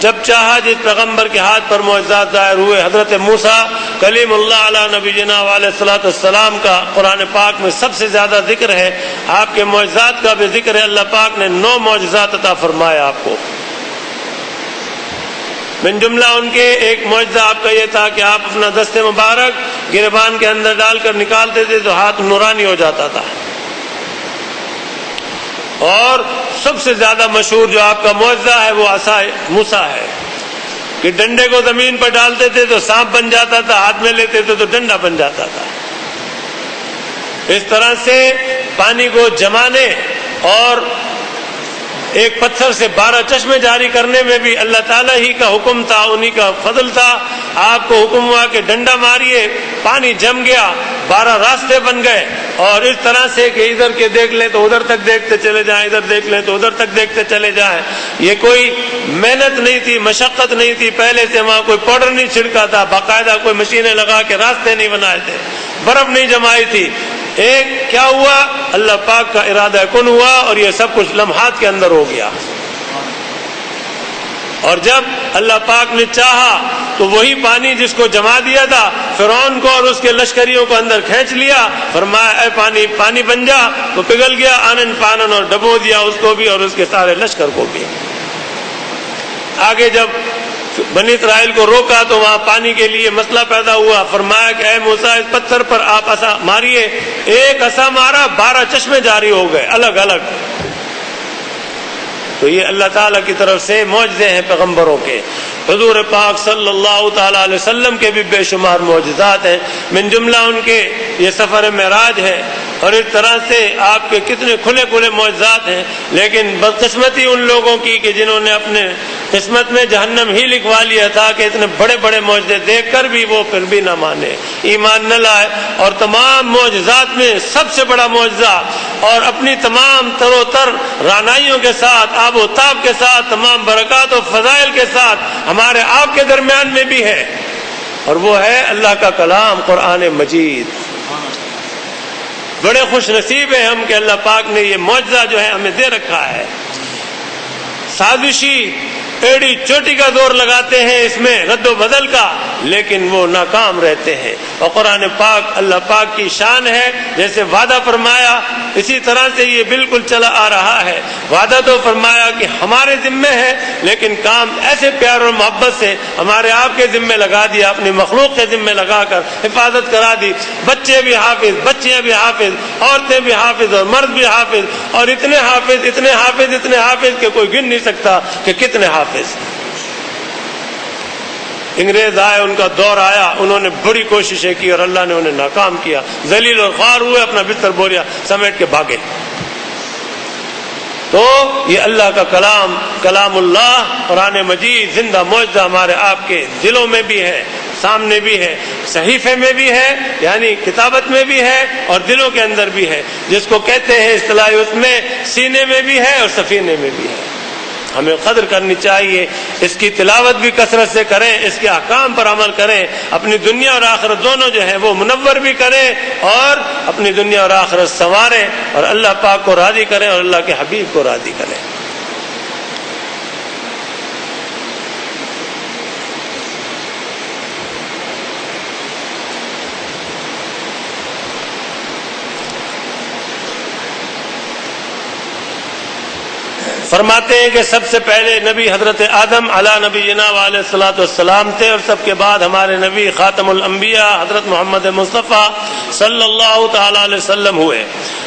جب چاہا جس پیغمبر کے ہاتھ پر معجزات ظاہر ہوئے، حضرت موسیٰ کلیم اللہ علی نبینا علیہ الصلوۃ والسلام کا قرآن پاک میں سب سے زیادہ ذکر ہے، آپ کے معجزات کا بھی ذکر ہے۔ اللہ پاک نے 9 معجزات عطا فرمایا آپ کو۔ من جملہ ان کے ایک معجزہ آپ کا یہ تھا کہ آپ اپنا دست مبارک گریبان کے اندر ڈال کر نکالتے تھے تو ہاتھ نورانی ہو جاتا تھا۔ اور سب سے زیادہ مشہور جو آپ کا معجزہ ہے وہ عصا موسیٰ ہے کہ ڈنڈے کو زمین پر ڈالتے تھے تو سانپ بن جاتا تھا، ہاتھ میں لیتے تھے تو ڈنڈا بن جاتا تھا۔ اس طرح سے پانی کو جمانے اور ایک پتھر سے 12 چشمے جاری کرنے میں بھی اللہ تعالیٰ ہی کا حکم تھا، انہی کا فضل تھا۔ آپ کو حکم ہوا کہ ڈنڈا ماریے، پانی جم گیا، 12 راستے بن گئے، اور اس طرح سے کہ ادھر کے دیکھ لیں تو ادھر تک دیکھتے چلے جائیں، ادھر دیکھ لیں تو ادھر تک دیکھتے چلے جائیں۔ یہ کوئی محنت نہیں تھی، مشقت نہیں تھی، پہلے سے وہاں کوئی پاؤڈر نہیں چھڑکا تھا، باقاعدہ کوئی مشینیں لگا کے راستے نہیں بنائے تھے، برف نہیں جمائی تھی۔ ایک کیا ہوا؟ اللہ پاک کا ارادہ کن ہوا اور یہ سب کچھ لمحات کے اندر ہو گیا۔ اور جب اللہ پاک نے چاہا تو وہی پانی جس کو جما دیا تھا فرعون کو اور اس کے لشکریوں کو اندر کھینچ لیا، فرمایا اے پانی پانی بن جا، تو پگھل گیا آنن پانن اور ڈبو دیا اس کو بھی اور اس کے سارے لشکر کو بھی۔ آگے جب بنی اسرائیل کو روکا تو وہاں پانی کے لیے مسئلہ پیدا ہوا، فرمایا کہ اے موسیٰ اس پتھر پر آپ عصا ماریے، ایک عصا مارا 12 چشمے جاری ہو گئے الگ الگ۔ تو یہ اللہ تعالیٰ کی طرف سے معجزے ہیں پیغمبروں کے۔ حضور پاک صلی اللہ تعالی علیہ وسلم کے بھی بے شمار معجزات ہیں، من جملہ ان کے یہ سفر معراج ہے، اور اس طرح سے آپ کے کتنے کھلے کھلے معجزات ہیں، لیکن بدقسمتی ان لوگوں کی کہ جنہوں نے اپنے قسمت میں جہنم ہی لکھوا لیا تھا کہ اتنے بڑے بڑے معجزے دیکھ کر بھی وہ پھر بھی نہ مانے، ایمان نہ لائے، اور تمام معجزات میں سب سے بڑا معجزہ اور اپنی تمام تر و تر رعنائیوں کے ساتھ، آب و تاب کے ساتھ، تمام برکات و فضائل کے ساتھ ہمارے آپ کے درمیان میں بھی ہے، اور وہ ہے اللہ کا کلام قرآن مجید۔ بڑے خوش نصیب ہیں ہم کہ اللہ پاک نے یہ معجزہ جو ہے ہمیں دے رکھا ہے۔ سازشی ایڑی چوٹی کا دور لگاتے ہیں اس میں رد و بدل کا، لیکن وہ ناکام رہتے ہیں، اور قرآن پاک اللہ پاک کی شان ہے، جیسے وعدہ فرمایا اسی طرح سے یہ بالکل چلا آ رہا ہے۔ وعدہ تو فرمایا کہ ہمارے ذمے ہے، لیکن کام ایسے پیار اور محبت سے ہمارے آپ کے ذمے لگا دیا، اپنی مخلوق کے ذمے لگا کر حفاظت کرا دی، بچے بھی حافظ، بچیاں بھی حافظ، عورتیں بھی حافظ اور مرد بھی حافظ، اور اتنے حافظ اتنے حافظ اتنے حافظ کہ کوئی گن نہیں سکتا کہ کتنے حافظ۔ انگریز آئے، ان کا دور آیا، انہوں نے بڑی کوششیں کی اور اللہ نے انہیں ناکام کیا، ذلیل اور خوار ہوئے، اپنا بستر بوریا سمیٹ کے بھاگے۔ تو یہ اللہ کا کلام، کلام اللہ قرآن مجید زندہ معجزہ ہمارے آپ کے دلوں میں بھی ہے، سامنے بھی ہے، صحیفے میں بھی ہے یعنی کتابت میں بھی ہے، اور دلوں کے اندر بھی ہے، جس کو کہتے ہیں اصطلاحی اس میں سینے میں بھی ہے اور سفینے میں بھی ہے۔ ہمیں قدر کرنی چاہیے، اس کی تلاوت بھی کثرت سے کریں، اس کے احکام پر عمل کریں، اپنی دنیا اور آخرت دونوں جو ہے وہ منور بھی کریں، اور اپنی دنیا اور آخرت سنواریں، اور اللہ پاک کو راضی کریں اور اللہ کے حبیب کو راضی کریں۔ فرماتے ہیں کہ سب سے پہلے نبی حضرت آدم علی نبینا علیہ الصلوۃ والسلام تھے، اور سب کے بعد ہمارے نبی خاتم الانبیاء حضرت محمد مصطفیٰ صلی اللہ تعالی علیہ وسلم ہوئے۔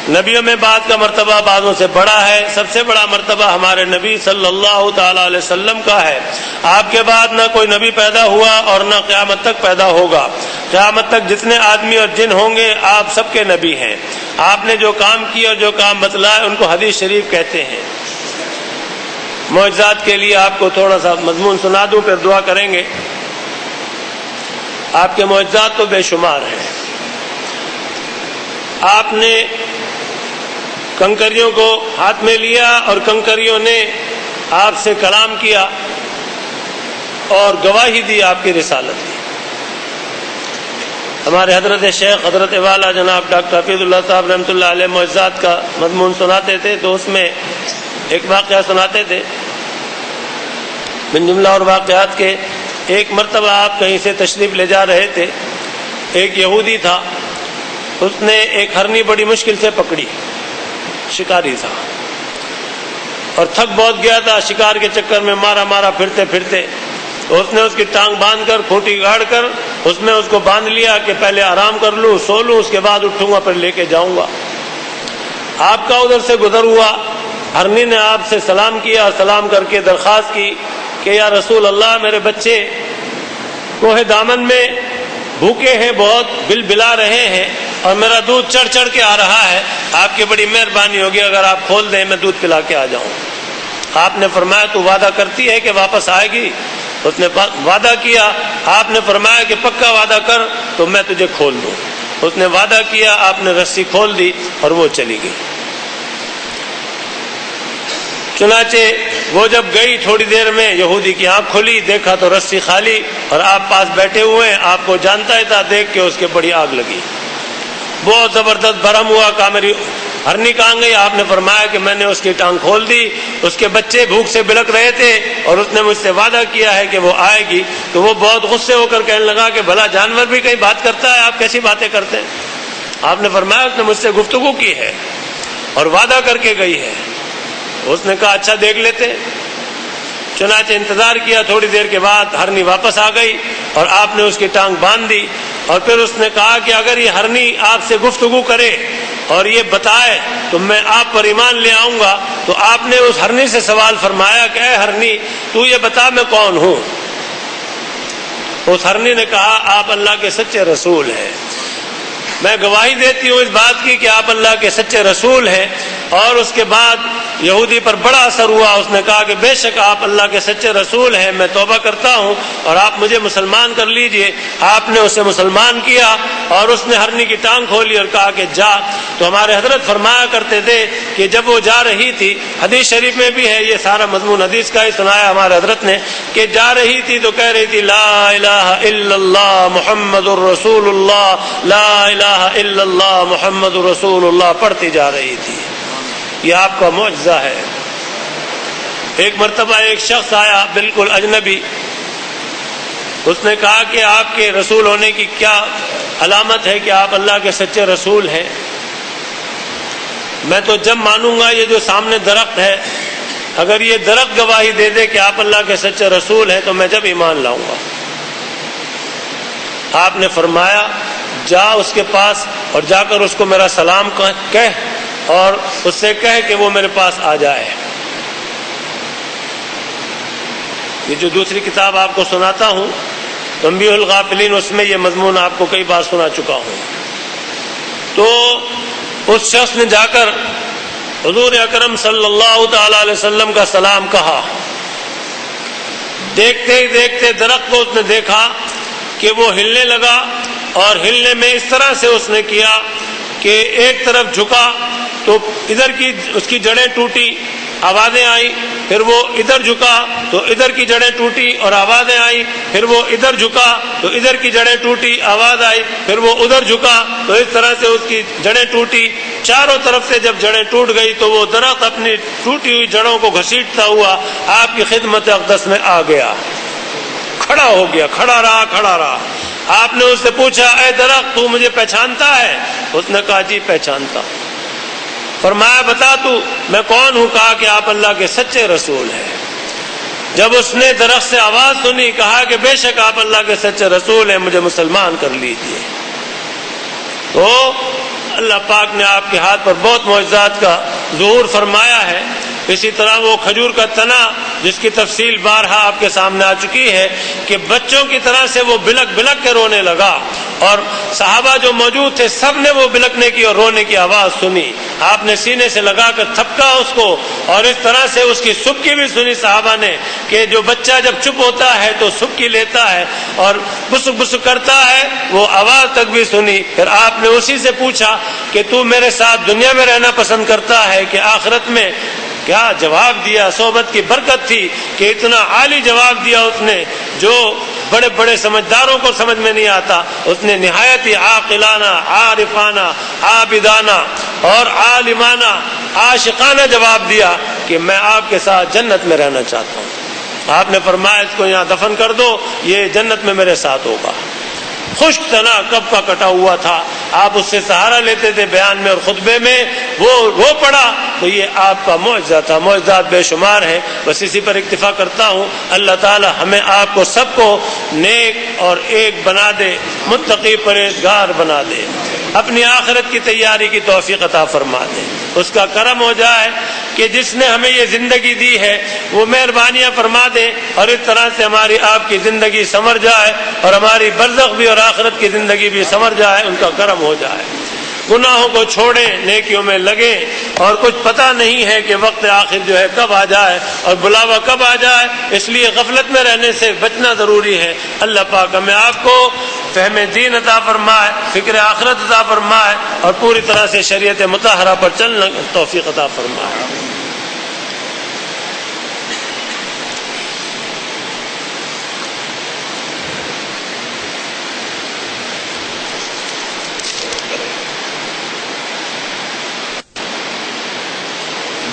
نبیوں میں بعد کا مرتبہ بعضوں سے بڑا ہے، سب سے بڑا مرتبہ ہمارے نبی صلی اللہ تعالی علیہ وسلم کا ہے۔ آپ کے بعد نہ کوئی نبی پیدا ہوا اور نہ قیامت تک پیدا ہوگا۔ قیامت تک جتنے آدمی اور جن ہوں گے آپ سب کے نبی ہیں۔ آپ نے جو کام کیا اور جو کام بتلائے ان کو حدیث شریف کہتے ہیں۔ معجزات کے لیے آپ کو تھوڑا سا مضمون سنا دوں، پھر دعا کریں گے۔ آپ کے معجزات تو بے شمار ہیں۔ آپ نے کنکریوں کو ہاتھ میں لیا اور کنکریوں نے آپ سے کلام کیا اور گواہی دی آپ کی رسالت کی۔ ہمارے حضرت شیخ حضرت والا جناب ڈاکٹر حفیظ اللہ صاحب رحمۃ اللہ علیہ معجزات کا مضمون سناتے تھے، تو اس میں ایک واقعہ سناتے تھے من جملہ اور واقعات کے۔ ایک مرتبہ آپ کہیں سے تشریف لے جا رہے تھے، ایک یہودی تھا، اس نے ایک ہرنی بڑی مشکل سے پکڑی، شکاری تھا اور تھک بہت گیا تھا شکار کے چکر میں، مارا پھرتے پھرتے۔ اس نے اس کی ٹانگ باندھ کر کھوٹی گاڑ کر اس میں اس کو باندھ لیا کہ پہلے آرام کر لوں، سو لوں، اس کے بعد اٹھوں گا پھر لے کے جاؤں گا۔ آپ کا ادھر سے گزر ہوا، ہرنی نے آپ سے سلام کیا، سلام کر کے درخواست کی کہ یا رسول اللہ، میرے بچے کوہ دامن میں بھوکے ہیں، بہت بل بلا رہے ہیں، اور میرا دودھ چڑھ چڑھ کے آ رہا ہے، آپ کی بڑی مہربانی ہوگی اگر آپ کھول دیں، میں دودھ پلا کے آ جاؤں۔ آپ نے فرمایا تو وعدہ کرتی ہے کہ واپس آئے گی؟ اس نے وعدہ کیا۔ آپ نے فرمایا کہ پکا وعدہ کر تو میں تجھے کھول دوں۔ اس نے وعدہ کیا، آپ نے رسی کھول دی اور وہ چلی گئی۔ چنانچہ وہ جب گئی تھوڑی دیر میں یہودی کی آنکھ کھلی، دیکھا تو رسی خالی اور آپ پاس بیٹھے ہوئے ہیں، آپ کو جانتا ہی تھا، دیکھ کے اس کے بڑی آگ لگی، بہت زبردست برہم ہوا، کہا میری ہرنی کہاں گئی؟ آپ نے فرمایا کہ میں نے اس کی ٹانگ کھول دی، اس کے بچے بھوک سے بلک رہے تھے اور اس نے مجھ سے وعدہ کیا ہے کہ وہ آئے گی۔ تو وہ بہت غصے ہو کر کہنے لگا کہ بھلا جانور بھی کہیں بات کرتا ہے، آپ کیسی باتیں کرتے ہیں؟ آپ نے فرمایا اس نے مجھ سے گفتگو کی ہے اور وعدہ کر کے گئی ہے۔ اس نے کہا اچھا دیکھ لیتے۔ چنانچہ انتظار کیا، تھوڑی دیر کے بعد ہرنی واپس آ گئی اور آپ نے اس کی ٹانگ باندھ دی، اور پھر اس نے کہا کہ اگر یہ ہرنی آپ سے گفتگو کرے اور یہ بتائے تو میں آپ پر ایمان لے آؤں گا۔ تو آپ نے اس ہرنی سے سوال فرمایا کہ اے ہرنی، تو یہ بتا میں کون ہوں؟ اس ہرنی نے کہا آپ اللہ کے سچے رسول ہیں، میں گواہی دیتی ہوں اس بات کی کہ آپ اللہ کے سچے رسول ہیں۔ اور اس کے بعد یہودی پر بڑا اثر ہوا، اس نے کہا کہ بے شک آپ اللہ کے سچے رسول ہیں، میں توبہ کرتا ہوں اور آپ مجھے مسلمان کر لیجئے۔ آپ نے اسے مسلمان کیا اور اس نے ہرنی کی ٹانگ کھولی اور کہا کہ جا۔ تو ہمارے حضرت فرمایا کرتے تھے کہ جب وہ جا رہی تھی، حدیث شریف میں بھی ہے، یہ سارا مضمون حدیث کا ہی سنایا ہمارے حضرت نے، کہ جا رہی تھی تو کہہ رہی تھی لا الہ الا اللہ محمد الرسول اللہ، لا الہ الا اللہ محمد الرسول اللہ پڑھتی جا رہی تھی۔ یہ آپ کا معجزہ ہے۔ ایک مرتبہ ایک شخص آیا بالکل اجنبی، اس نے کہا کہ آپ کے رسول ہونے کی کیا علامت ہے کہ آپ اللہ کے سچے رسول ہیں؟ میں تو جب مانوں گا یہ جو سامنے درخت ہے، اگر یہ درخت گواہی دے دے کہ آپ اللہ کے سچے رسول ہیں تو میں جب ایمان لاؤں گا۔ آپ نے فرمایا جا اس کے پاس اور جا کر اس کو میرا سلام کہہ اور اس سے کہہ کہ وہ میرے پاس آ جائے۔ یہ جو دوسری کتاب آپ کو سناتا ہوں تنبیہ الغافلین، اس میں یہ مضمون آپ کو کئی بار سنا چکا ہوں۔ تو اس شخص نے جا کر حضور اکرم صلی اللہ تعالی علیہ وسلم کا سلام کہا۔ دیکھتے ہی دیکھتے درخت کو اس نے دیکھا کہ وہ ہلنے لگا، اور ہلنے میں اس طرح سے اس نے کیا کہ ایک طرف جھکا تو ادھر کی اس کی جڑیں ٹوٹی، آوازیں آئی، پھر وہ ادھر جھکا تو ادھر کی جڑیں ٹوٹی اور آوازیں آئی، پھر وہ ادھر جھکا تو ادھر کی جڑیں ٹوٹی، آواز آئی، پھر وہ ادھر جھکا تو اس طرح سے اس کی جڑیں ٹوٹی۔ چاروں طرف سے جب جڑیں ٹوٹ گئی تو وہ درخت اپنی ٹوٹی ہوئی جڑوں کو گھسیٹتا ہوا آپ کی خدمت اقدس میں آ گیا، کھڑا ہو گیا، کھڑا رہا۔ آپ نے اس سے پوچھا اے درخت تو مجھے پہچانتا ہے؟ اس نے کہا جی پہچانتا ہوں۔ فرمایا بتا تو میں کون ہوں؟ کہا کہ آپ اللہ کے سچے رسول ہیں۔ جب اس نے درخت سے آواز سنی، کہا کہ بے شک آپ اللہ کے سچے رسول ہیں، مجھے مسلمان کر لیجئے۔ تو اللہ پاک نے آپ کے ہاتھ پر بہت معجزات کا ظہور فرمایا ہے۔ اسی طرح وہ کھجور کا تنا جس کی تفصیل بارہا آپ کے سامنے آ چکی ہے کہ بچوں کی طرح سے وہ بلک بلک کے رونے لگا، اور صحابہ جو موجود تھے سب نے وہ بلکنے کی اور رونے کی آواز سنی۔ آپ نے سینے سے لگا کر تھپکا اس کو، اور اس طرح سے اس کی سبکی بھی سنی صحابہ نے کہ جو بچہ جب چپ ہوتا ہے تو سبکی لیتا ہے اور بسک بسک کرتا ہے، وہ آواز تک بھی سنی۔ پھر آپ نے اسی سے پوچھا کہ تو میرے ساتھ دنیا میں رہنا پسند کرتا ہے کہ آخرت میں؟ کیا جواب دیا! صحبت کی برکت تھی کہ اتنا عالی جواب دیا اس نے جو بڑے بڑے سمجھداروں کو سمجھ میں نہیں آتا۔ اس نے نہایت ہی عاقلانہ، عارفانہ، عابدانہ اور عالمانہ، عاشقانہ جواب دیا کہ میں آپ کے ساتھ جنت میں رہنا چاہتا ہوں۔ آپ نے فرمایا اس کو یہاں دفن کر دو، یہ جنت میں میرے ساتھ ہوگا۔ خشک تنا کب کا کٹا ہوا تھا، آپ اس سے سہارا لیتے تھے بیان میں اور خطبے میں، وہ رو پڑا تو یہ آپ کا معجزہ تھا۔ معجزات بے شمار ہیں، بس اسی پر اکتفا کرتا ہوں۔ اللہ تعالی ہمیں آپ کو سب کو نیک اور ایک بنا دے، متقی پرہیزگار بنا دے، اپنی آخرت کی تیاری کی توفیق عطا فرما دے۔ اس کا کرم ہو جائے کہ جس نے ہمیں یہ زندگی دی ہے وہ مہربانیاں فرما دے، اور اس طرح سے ہماری آپ کی زندگی سنور جائے اور ہماری برزخ بھی اور آخرت کی زندگی بھی سنور جائے، ان کا کرم ہو جائے۔ گناہوں کو چھوڑیں، نیکیوں میں لگیں، اور کچھ پتہ نہیں ہے کہ وقت آخر جو ہے کب آ جائے اور بلاوا کب آ جائے، اس لیے غفلت میں رہنے سے بچنا ضروری ہے۔ اللہ پاک ہمیں آپ کو فہم دین عطا فرمائے، فکر آخرت عطا فرمائے، اور پوری طرح سے شریعت مطہرہ پر چلنے توفیق عطا فرمائے۔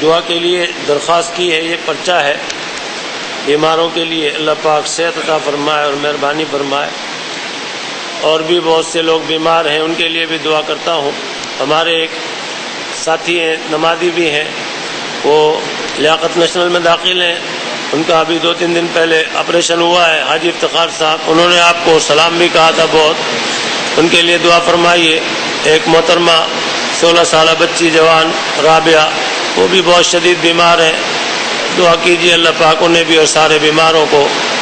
دعا کے لیے درخواست کی ہے، یہ پرچہ ہے بیماروں کے لیے، اللہ پاک صحت عطا فرمائے اور مہربانی فرمائے۔ اور بھی بہت سے لوگ بیمار ہیں، ان کے لیے بھی دعا کرتا ہوں۔ ہمارے ایک ساتھی ہیں، نمازی بھی ہیں، وہ لیاقت نیشنل میں داخل ہیں، ان کا ابھی 2-3 دن پہلے آپریشن ہوا ہے، حاجی افتخار صاحب، انہوں نے آپ کو سلام بھی کہا تھا بہت، ان کے لیے دعا فرمائیے۔ ایک محترمہ 16 سالہ بچی جوان رابعہ، وہ بھی بہت شدید بیمار ہیں، دعا کیجیے اللہ پاک انہیں بھی اور سارے بیماروں کو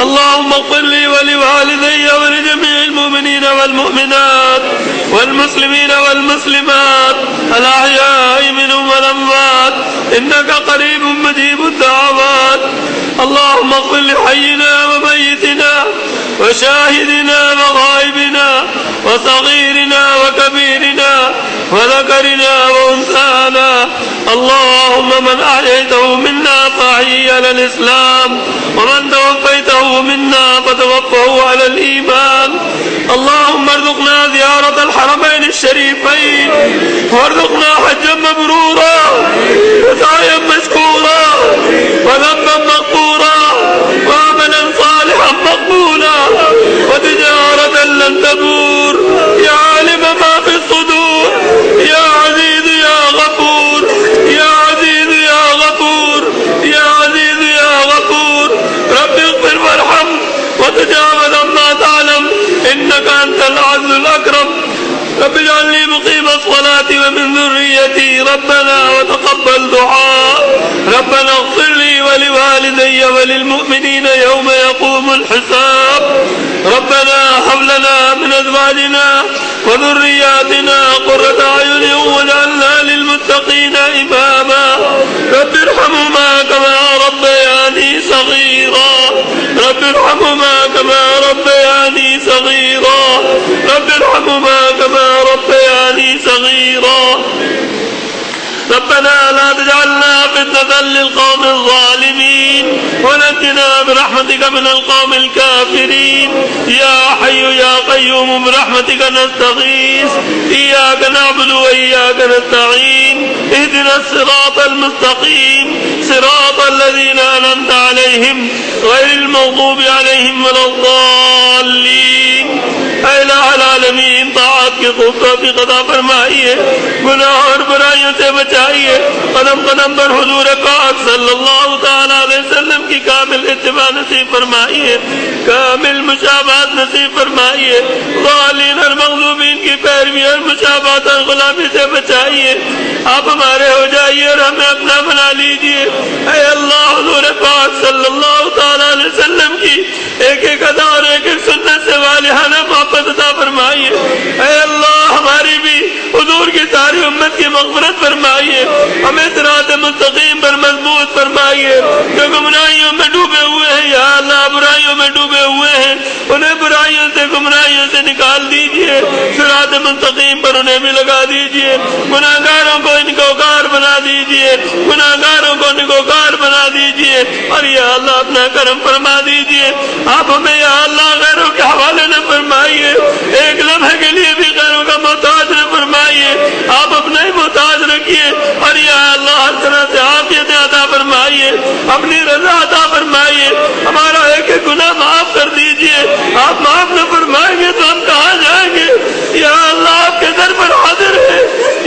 اللهم اغفر لي ولوالدي ولجميع المؤمنين والمؤمنات والمسلمين والمسلمات الأحياء منهم والأموات إنك قريب مجيب الدعوات. اللهم اغفر لحينا وميتنا وشاهدنا وغائبنا وصغيرنا وكبيرنا وذكرنا وأنثانا. اللهم من أحييته منا فأحيه على الإسلام ومن توفيته منا فتوفه على الإيمان. اللهم ارزقنا زيارة الحرمين الشريفين وارزقنا حجا مبرورا وسعيا مشكورا وذنبا مغفورا وعملا صالحا مقبولا وتجارة لن تبور. يا عالم ما في الصدور يا عزيز يا غفور يا عزيز يا غفور يا عزيز يا غفور. رب اغفر وارحم وتجاوز عما تعلم إنك أنت العز الأكرم. رب اجعلني مقيم الصلاة ومن ذريتي ربنا وتقبل دعاء. ربنا اغفر لي ولوالدي وللمؤمنين يوم يقوم الحساب. ربنا هب لنا من أزواجنا وذرياتنا قرة أعين واجعلنا للمتقين إماما. رب ارحمهما كما ربياني صغيرا. رب ارحمهما كما ربياني صغيرا. رب ارحمهما كما ربياني صغيرا. ربنا لا تجعلنا فتنة للقوم الظالمين ونجنا برحمتك من القوم الكافرين. يا حي يا قيوم برحمتك نستغيث. إياك نعبد وإياك نستعين. اهدنا الصراط المستقيم صراط الذين أنعمت عليهم غير المغضوب عليهم ولا الضالين. اے الہ العالمین طاعت کی خوبصورتی عطا فرمائیے, گناہ اور برائیوں سے بچائیے. قدم قدم پر حضور پاک صلی اللہ تعالی علیہ وسلم کی کامل اتباع نصیب فرمائیے, کامل مشابہت نصیب فرمائیے. ضالین اور مغضوبین کی پیروی اور مشابہت اور غلامی سے بچائیے. آپ ہمارے ہو جائیے اور ہمیں اپنا بنا لیجیے. اے اللہ حضور پاک صلی اللہ تعالی علیہ وسلم کی ایک ایک ادا اور ایک ایک سنت سے والہانہ محبت عطا فرمائیے. اے اللہ ہماری بھی حضور کی ساری امت کی مغفرت فرمائیے، ہمیں صراط مستقیم پر مضبوط فرمائیے۔ جو گمراہیوں میں ڈوبے ہوئے ہیں یا اللہ، برائیوں میں ڈوبے ہوئے ہیں، انہیں برائیوں سے گمراہیوں سے نکال دیجئے، صراط مستقیم پر انہیں بھی لگا دیجئے۔ گناہگاروں کو نیکوکار بنا دیجئے، گناہگاروں کو نیکوکار بنا دیجئے، اور یا اللہ اپنا کرم فرما دیجئے۔ آپ ہمیں یا اللہ غیروں کے حوالے نہ فرمائیے، ایک لمحے کے لیے بھی غیروں کا محتاج نہ فرمائیے، آپ اپنا ہی محتاج رکھیے، اور یا اللہ ہر طرح سے عافیت عطا فرمائیے، اپنی رضا عطا فرمائیے، ہمارا ایک ایک گناہ معاف کر دیجئے۔ آپ معاف نہ فرمائیں گے تو ہم کہاں جائیں گے؟ یا اللہ آپ کے در پر حاضر ہے،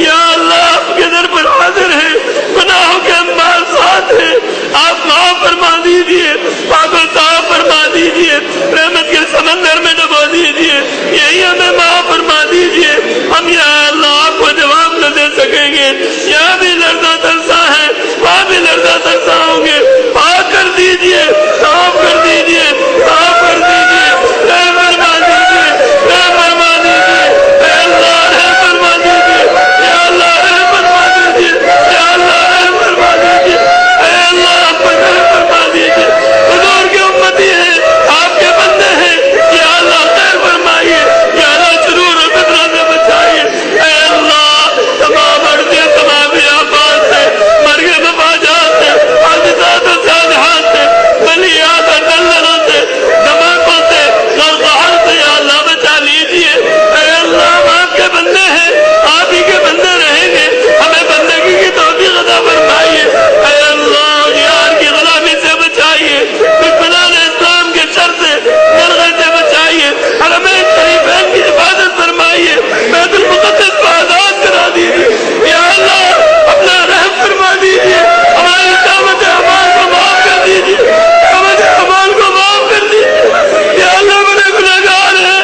یا اللہ آپ کے در پر حاضر ہے، گناہوں کے انبار ساتھ ہیں، آپ معاف فرما دیجئے، پاک و صاف فرما دیجئے، رحمت کے سمندر میں ڈبو دیجئے، یہی ہمیں معاف فرما دیجئے۔ ہم یا اللہ آپ کو جواب نہ دے سکیں گے، یہاں بھی لرزہ ترسا ہے، وہاں بھی لرزہ ترسا ہوں گے، پاک کر دیجئے، صاف کر دیجئے، صاف کر دیجئے، رحم فرما دیجئے، رحم فرما دیجئے، اے اللہ رحم فرما دیجئے، یا اللہ رحم فرما دیجئے، یا اللہ رحم فرما دیجئے، اے اللہ آپ پر رحم فرما دیجئے۔ حضور کی امتی ہے، آپ کے بندے ہیں، یا اللہ خیر فرمائیے، یا اللہ شرور اور فتنہ سے بچائیے، اے اللہ تمام عرضیں، تمام بیابان سے، مرگ مفاجات سے، حادثات و صالحات سے، بلیات اور دللوں سے، دماغوں سے، غلطہر سے یا اللہ بچا لیجئے۔ اے اللہ ہم آپ کے بندے ہیں، آپ ہی کے بندے رہیں گے، ہمیں بندگی کی توفیق عطا فرمائیے۔ اے اللہ غیار کی غلامی سے بچائیے، دشمنان اسلام کے شر سے، مرغے سے بچائیے، حرمین شریفین کی حفاظت فرمائیے، بیت المقدس کو آزاد کرا دیجیے، یا اللہ اپنا رحم فرما دیجیے، ہماری دعوت اعمال کو معاف کر دیجیے، دعوت اعمال کو معاف کر دیجیے، یا اللہ بڑے گنہگار ہیں،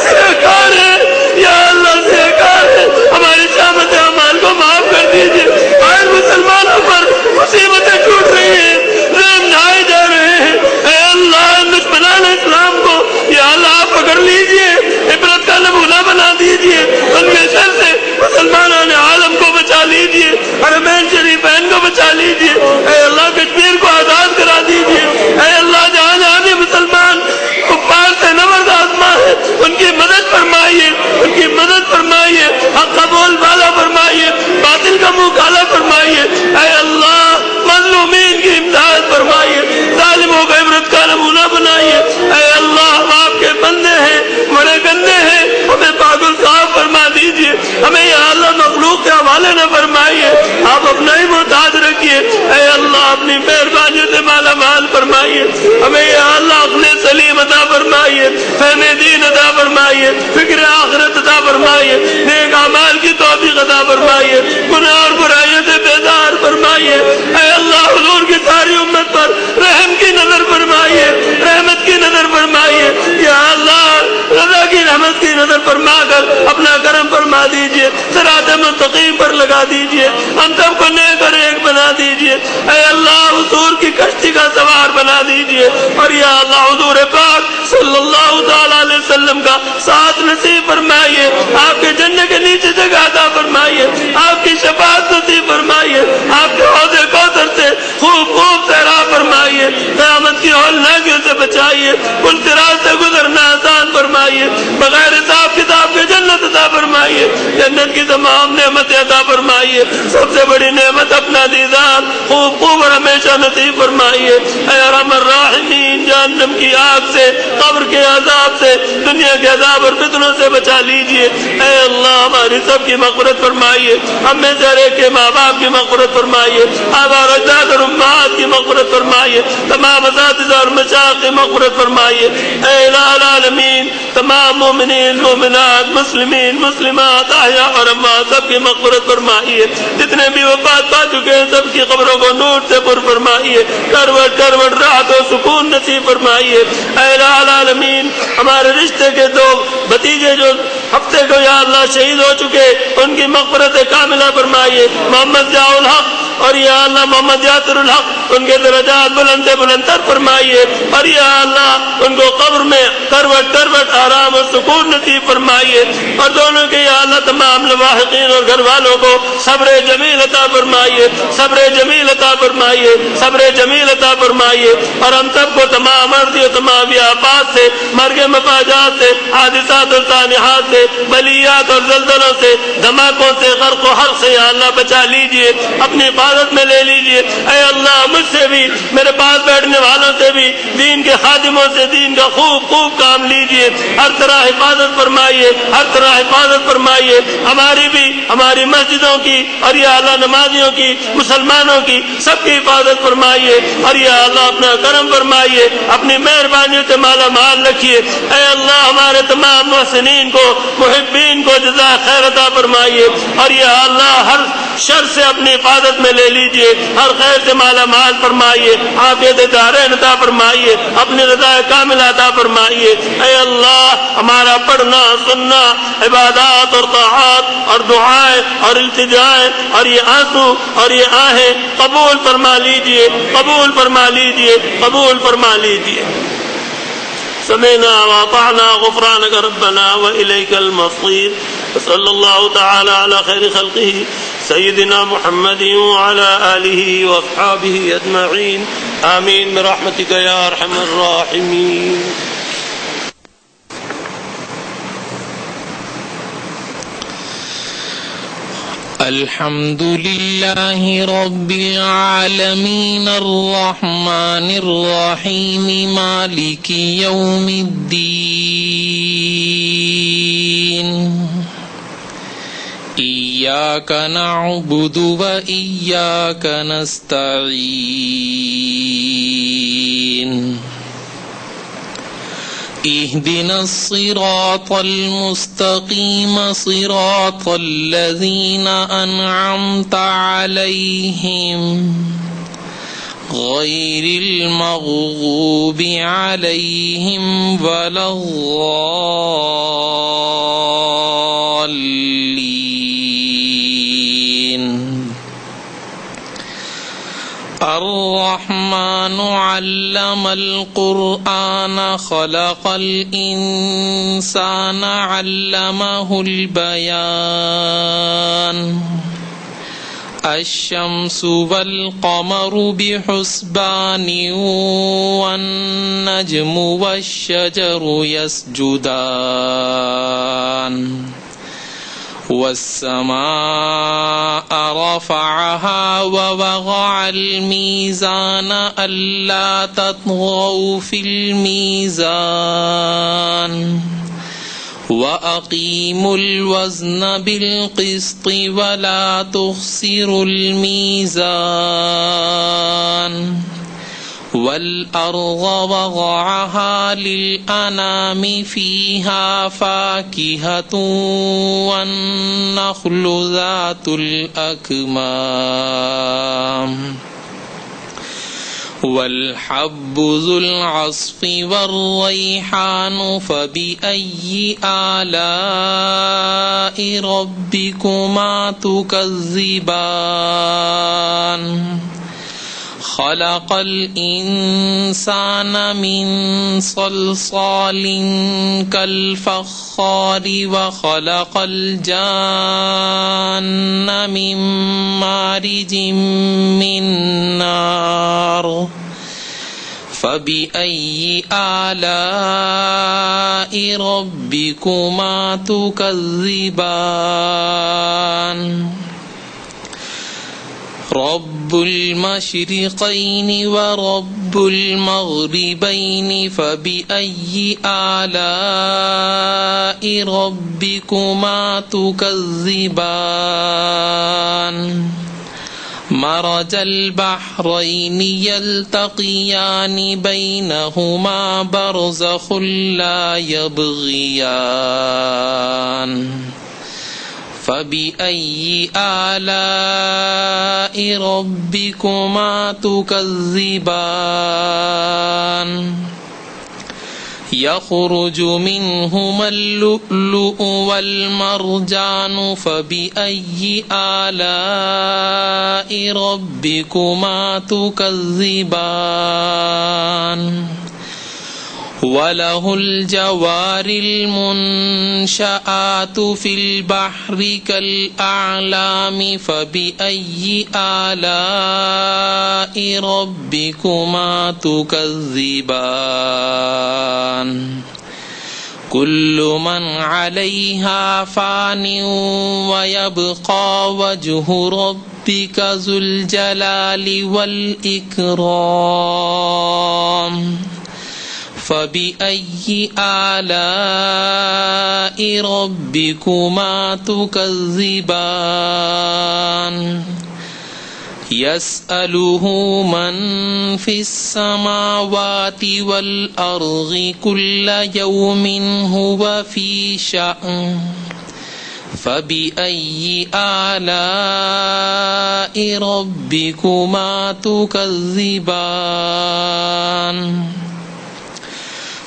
سہکار ہیں، یا اللہ سہکار ہیں، ہماری دعوت اعمال کو معاف کر دیجیے۔ آج مسلمانوں پر مصیبتیں ٹوٹ رہی ہیں، رحم ڈھائے جا رہے ہیں، اے اللہ دشمنان اسلام کو یا اللہ آپ پکڑ لیجیے، عبرت کا نمونہ بنا دیجیے، ان کے شر سے مسلمانان عالم کو بچا لیجیے، حرمین شریفین کو بچا لیجیے، اے اللہ کشمیر کو آزاد کرا دیجیے، اے اللہ جہاں جہاں بھی مسلمان کفار سے نبرد آزما ہے ان کی مدد فرمائیے، ان کی مدد فرمائیے، حق کا بول بالا فرمائیے، باطل کا منہ کالا فرمائیے، اے اللہ مظلومین کی امداد فرمائیے، ظالموں کو عبرت کا نمونہ بنائیے، اے اللہ ہم آپ کے بندے ہیں، بڑے گندے ہیں، ہمیں پاک و صاف فرما دیجیے، ہمیں یا اللہ مخلوق کے حوالے نہ فرمائیے، آپ اپنا ہی محتاج رکھیے، اے اللہ اپنی مہربانی سے مالا مال فرمائیے، ہمیں یا اللہ عقل سلیم عطا فرمائیے، فہم دین عطا فرمائیے، فکر آخرت عطا فرمائیے، نیک اعمال کی توفیق عطا فرمائیے، گناہ اور برائیوں سے بیدار فرمائیے، اے اللہ حضور کی ساری امت پر رحم کی نظر فرمائیے، رحمت کی نظر فرمائیے، یا اللہ رضا کی رحمت کی نظر فرما کر اپنا کرم فرما دیجئے، صراط مستقیم پر لگا دیجئے، ہم سب کو نیک اور ایک بنا دیجئے، اے اللہ حضور کی کشتی کا سوار بنا دیجئے، اور یا اللہ حضور پاک صلی اللہ تعالی علیہ وسلم کا ساتھ نصیب فرمائیے، آپ کے جنت کے نیچے جگہ عطا فرمائیے، آپ کی شفاعت نصیب فرمائیے، آپ کے حوض کوثر سے خوب خوب سیراب فرمائیے، قیامت کی ہولناکیوں سے بچائیے، ان صراط سے گزرنا آسان فرمائیے، بغیر حساب کتاب کے جنت عطا فرمائیے، جنت کی تمام نعمتیں عطا فرمائیے، سب سے بڑی نعمت اپنا دیدار خوب خوب اور ہمیشہ نصیب فرمائیے، اے ارحم الراحمین جہنم کی آگ سے، قبر کے عذاب سے، دنیا کے عذاب اور فتنوں سے بچا لیجیے، اے اللہ ہماری سب کی مغفرت فرمائیے، ہم میں سے ہر ایک کے ماں باپ کی مغفرت فرمائیے، آبا اور اجداد اور امہات کی مغفرت فرمائیے، تمام اساتذہ اور مشائخ کی مغفرت فرمائیے، اے الہ العالمین تمام مومنین مومنات مسلمین مسلمات احیاء اور اموات سب کی مغفرت فرمائیے، جتنے بھی وفات پا چکے ہیں سب کی قبروں کو نور سے پر فرمائیے، کروٹ کروٹ راحت و سکون نصیب فرمائیے، اے الہ العالمین ہمارے رشتے کے دو بھتیجے جو ہفتے کو یا اللہ شہید ہو چکے ان کی مغفرت کاملہ فرمائیے، محمد ضیاء الحق اور یا اللہ محمد یاسر الحق ان کے درجات بلند سے بلندتر فرمائیے، اور یا اللہ ان کو قبر میں کروٹ کروٹ آرام اور سکون نصیب فرمائیے، اور دونوں کے یا اللہ تمام لواحقین اور گھر والوں کو صبر جمیل عطا فرمائیے، صبر جمیل عطا فرمائیے، صبر جمیل عطا فرمائیے، اور ہم سب کو تمام مرضی اور تمام آفات سے، مرگ مفاجات سے، حادثات اور سانحات سے، بلیات اور زلزلوں سے، دھماکوں سے، غرق و حرق سے یا اللہ بچا لیجئے، اپنی حفاظت میں لے لیجئے۔ اے اللہ مجھ سے بھی، میرے پاس بیٹھنے والوں سے بھی، دین کے خادموں سے دین کا خوب خوب کام لیجئے، ہر طرح حفاظت فرمائیے، ہر طرح حفاظت فرمائیے، ہماری بھی، ہماری مسجدوں کی، اور یا اللہ نمازیوں کی، مسلمانوں کی، سب کی حفاظت فرمائیے، اور یا اللہ اپنا کرم فرمائیے، اپنی مہربانی سے مالا مال رکھیے۔ اے اللہ ہمارے تمام محسنین کو، محبین کو جزا خیر عطا فرمائیے، اور یا اللہ ہر شر سے اپنی حفاظت میں لے لیجئے، ہر خیر سے مالا مال فرمائیے، عافیت دارین عطا فرمائیے، اپنی رضا کاملہ عطا فرمائیے۔ اے اللہ ہمارا پڑھنا سننا، عبادات اور طاعات اور دعائیں اور التجائیں اور یہ آنسو اور یہ آہیں قبول فرما لیجئے، قبول فرما لیجئے، قبول فرما لیجئے۔ سمعنا واطعنا غفرانك ربنا وإليك المصير، وصلى الله تعالى على خير خلقه سيدنا محمد وعلى آله وأصحابه أجمعين، آمين برحمتك يا أرحم الراحمين۔ الحمد لله رب العالمين الرحمن الرحيم مالك يوم الدين، إياك نعبد وإياك نستعين، اهدنا الصراط المستقيم صراط الذين أنعمت عليهم غير المغضوب عليهم ولا الضالين۔ الرحمن علم القرآن خلق الإنسان علمه البيان، الشمس والقمر بحسبان والنجم والشجر يسجدان، والسماء رفعها ووضع الميزان ألا تطغوا في الميزان، وأقيموا الوزن بالقسط ولا تخسروا الميزان، والأرض وضعها للأنام فيها فاكهة والنخل ذات الأكمام والحب ذو العصف والريحان، فبأي آلاء ربكما تكذبان؟ خلق الإنسان من صلصال كالفخار، وخلق الجان من مارج من نار، فبأي آلاء ربكما تكذبان؟ رب المشرقين ورب المغربين، فبأي آلاء ربكما تكذبان؟ مرج البحرين يلتقيان بينهما برزخ لا يبغيان، فبأي آلاء ربكما تكذبان؟ يخرج منهما اللؤلؤ والمرجان فبأي آلاء ربكما تكذبان وله الجوار المنشآت في البحر كالأعلام فبأي آلاء ربكما تكذبان كل من عليها فان ويبقى وجه ربك ذو الجلال والإكرام فبأي آلاء ربكما تكذبان يسأله من في السماوات والأرض كل يوم هو في شأن فبأي آلاء ربكما تكذبان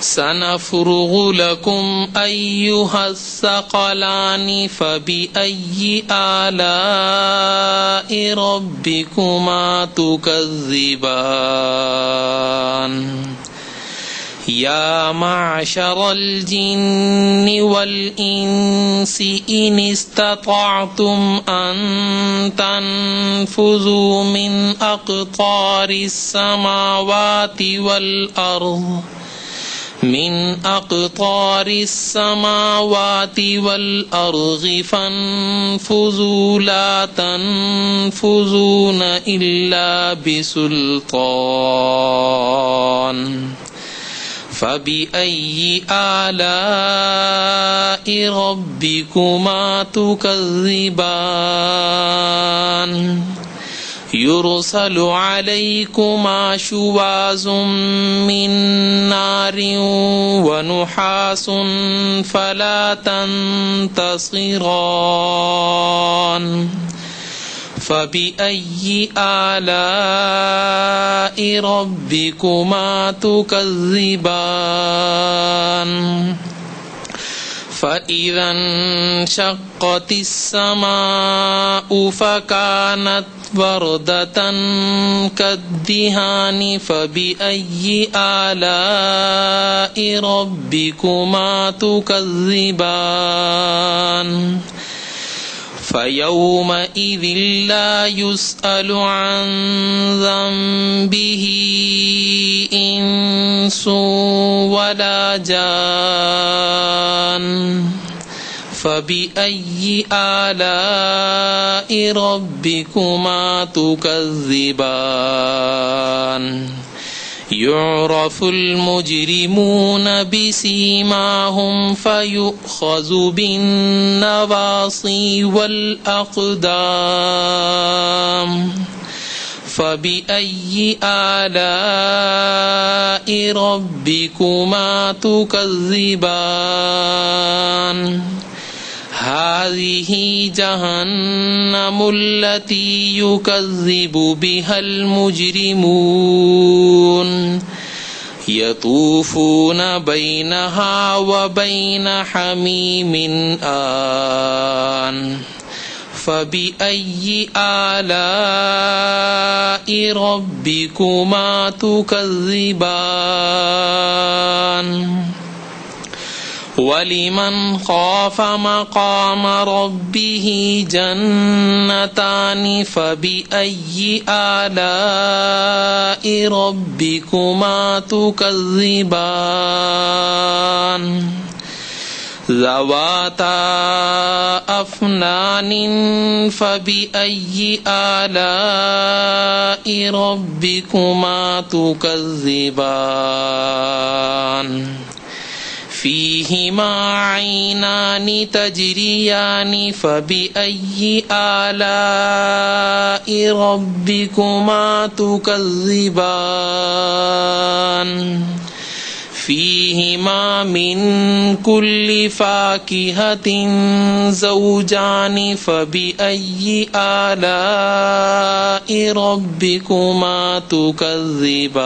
سنفرغ لكم أيها الثقلان فبأي آلاء ربكما تكذبان يا معشر الجن والإنس إن استطعتم أن تنفذوا من أقطار السماوات والأرض فانفذوا لا تنفذون إلا بسلطان فبأي آلاء ربكما تكذبان يرسل عليكما شواظ من نار ونحاس فلا تنتصران فبأي آلاء ربكما تكذبان فإذا انشقت السماء فكانت وردة كالدهان فبأي آلاء ربكما تكذبان فيومئذ لا يسأل عن ذنبه إنس ولا جان فبأي آلاء ربكما تكذبان يعرف المجرمون بسيماهم فيؤخذ بالنواصي والأقدام فبأي آلاء ربكما تكذبان هذه جهنم التي يكذب بها المجرمون يطوفون بينها وبين حميم آن فبأي آلاء ربكما تكذبان ولمن خاف مقام ربه جنتان فبأي آلاء ربكما تكذبان ذواتا أفنان فبأي آلاء ربكما تكذبان فيهما عينان تجريان فبأي آلاء ربكما تكذبان فيهما من كل فاكهة زوجان فبأي آلاء ربكما تكذبان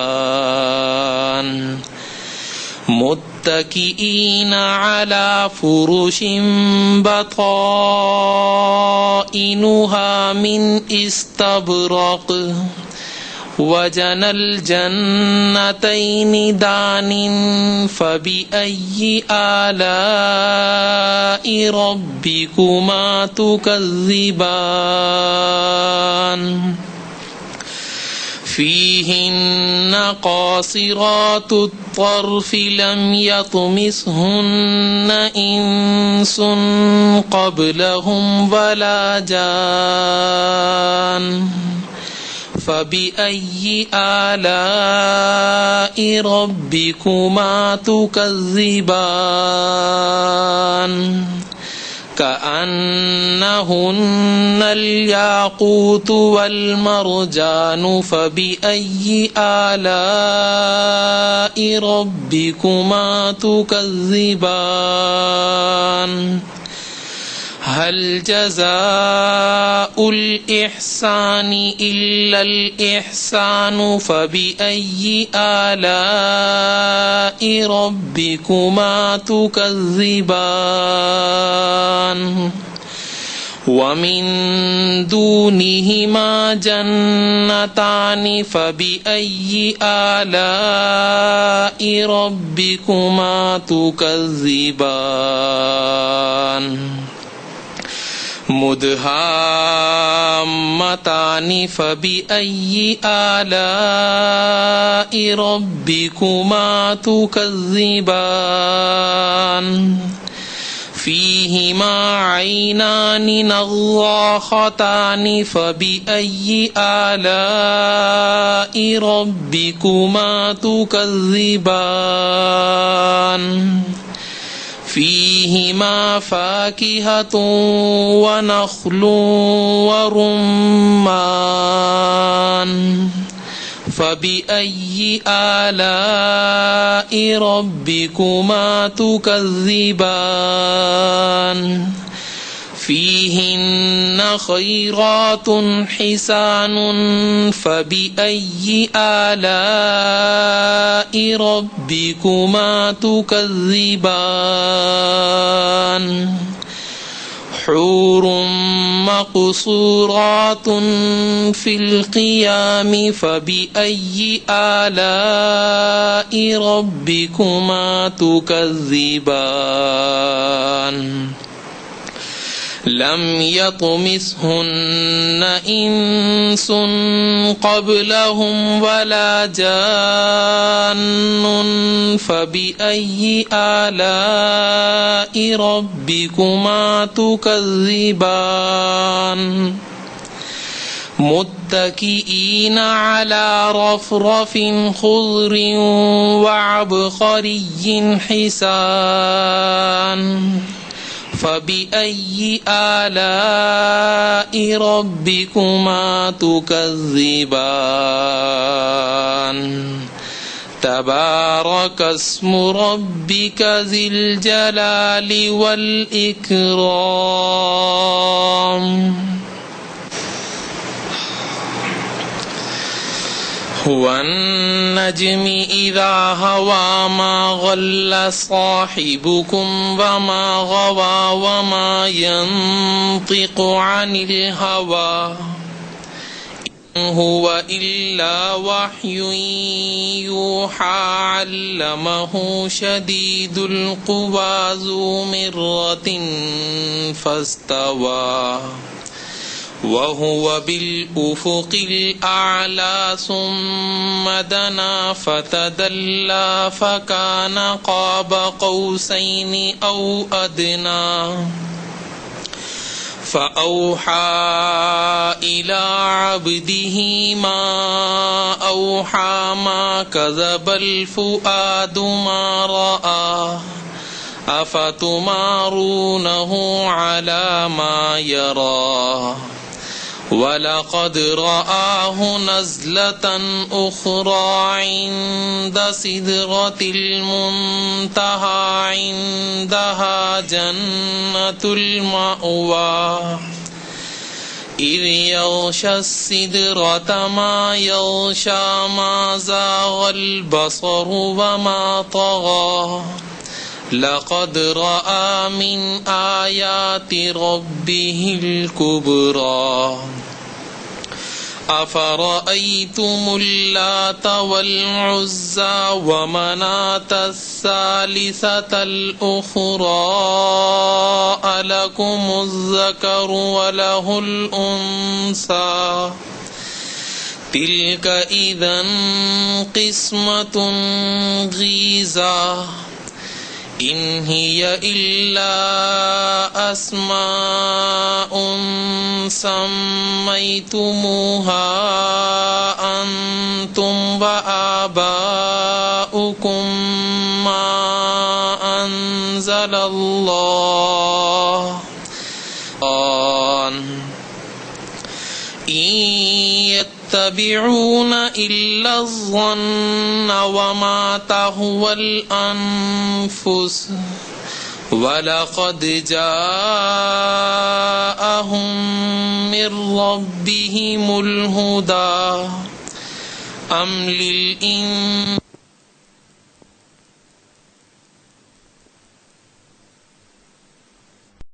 متكئين على فرش بطائنها من استبرق وجنى الجنتين دان فبأي آلاء ربكما تكذبان فيهن قاصرات الطرف لم يطمثهن إنس قبلهم ولا جان فبأي آلاء ربكما تكذبان كأنهن الياقوت والمرجان فبأي آلاء ربكما تكذبان هل جزاء الإحسان إلا الإحسان فبأي آلاء ربكما تكذبان ومن دونهما جنتان فبأي آلاء ربكما تكذبان مدهامتان فبأي آلاء ربكما تكذبان فيهما عينان نضاختان فبأي آلاء ربكما تكذبان فيهما فاكهة ونخل ورمان فبأي آلاء ربكما تكذبان فيهن خيرات حسان فبأي آلاء ربكما تكذبان حور مقصورات في الخيام فبأي آلاء ربكما تكذبان لم يطمثهن إنس قبلهم ولا جان فبأي آلاء ربكما تكذبان متكئين على رفرف خضر وعبقري حسان فبأي آلاء ربكما تكذبان تبارك اسم ربك ذي الجلال والإكرام والنجم إذا هوى ما ضل صاحبكم وما غوى وما ينطق عن الهوى إن هو إلا وحي يوحى علمه شديد القوى ذو مرة فاستوى وهو بالأفق الأعلى ثم دنا فتدلى فكان قاب قوسين أو أدنى فأوحى إلى عبده ما أوحى ما كذب الفؤاد ما رأى أفتمارونه على ما يرى ولقد رآه نزلة أخرى عند سدرة المنتهى عندها جنة المأوى إذ يغشى السدرة ما يغشى ما زاغ البصر وما طغى لقد رأى من آيات ربه الكبرى أفرأيتم اللات والعزى ومناة الثالثة الأخرى ألكم الذكر وله الأنثى تلك إذا قسمة ضيزى إن هي إلا أسماء سميتموها أنتم وآباؤكم ما أنزل الله إن يتبعون إلا الظن وما تهوى الأنفس ولقد جاءهم من ربهم الهدى أم للإنسان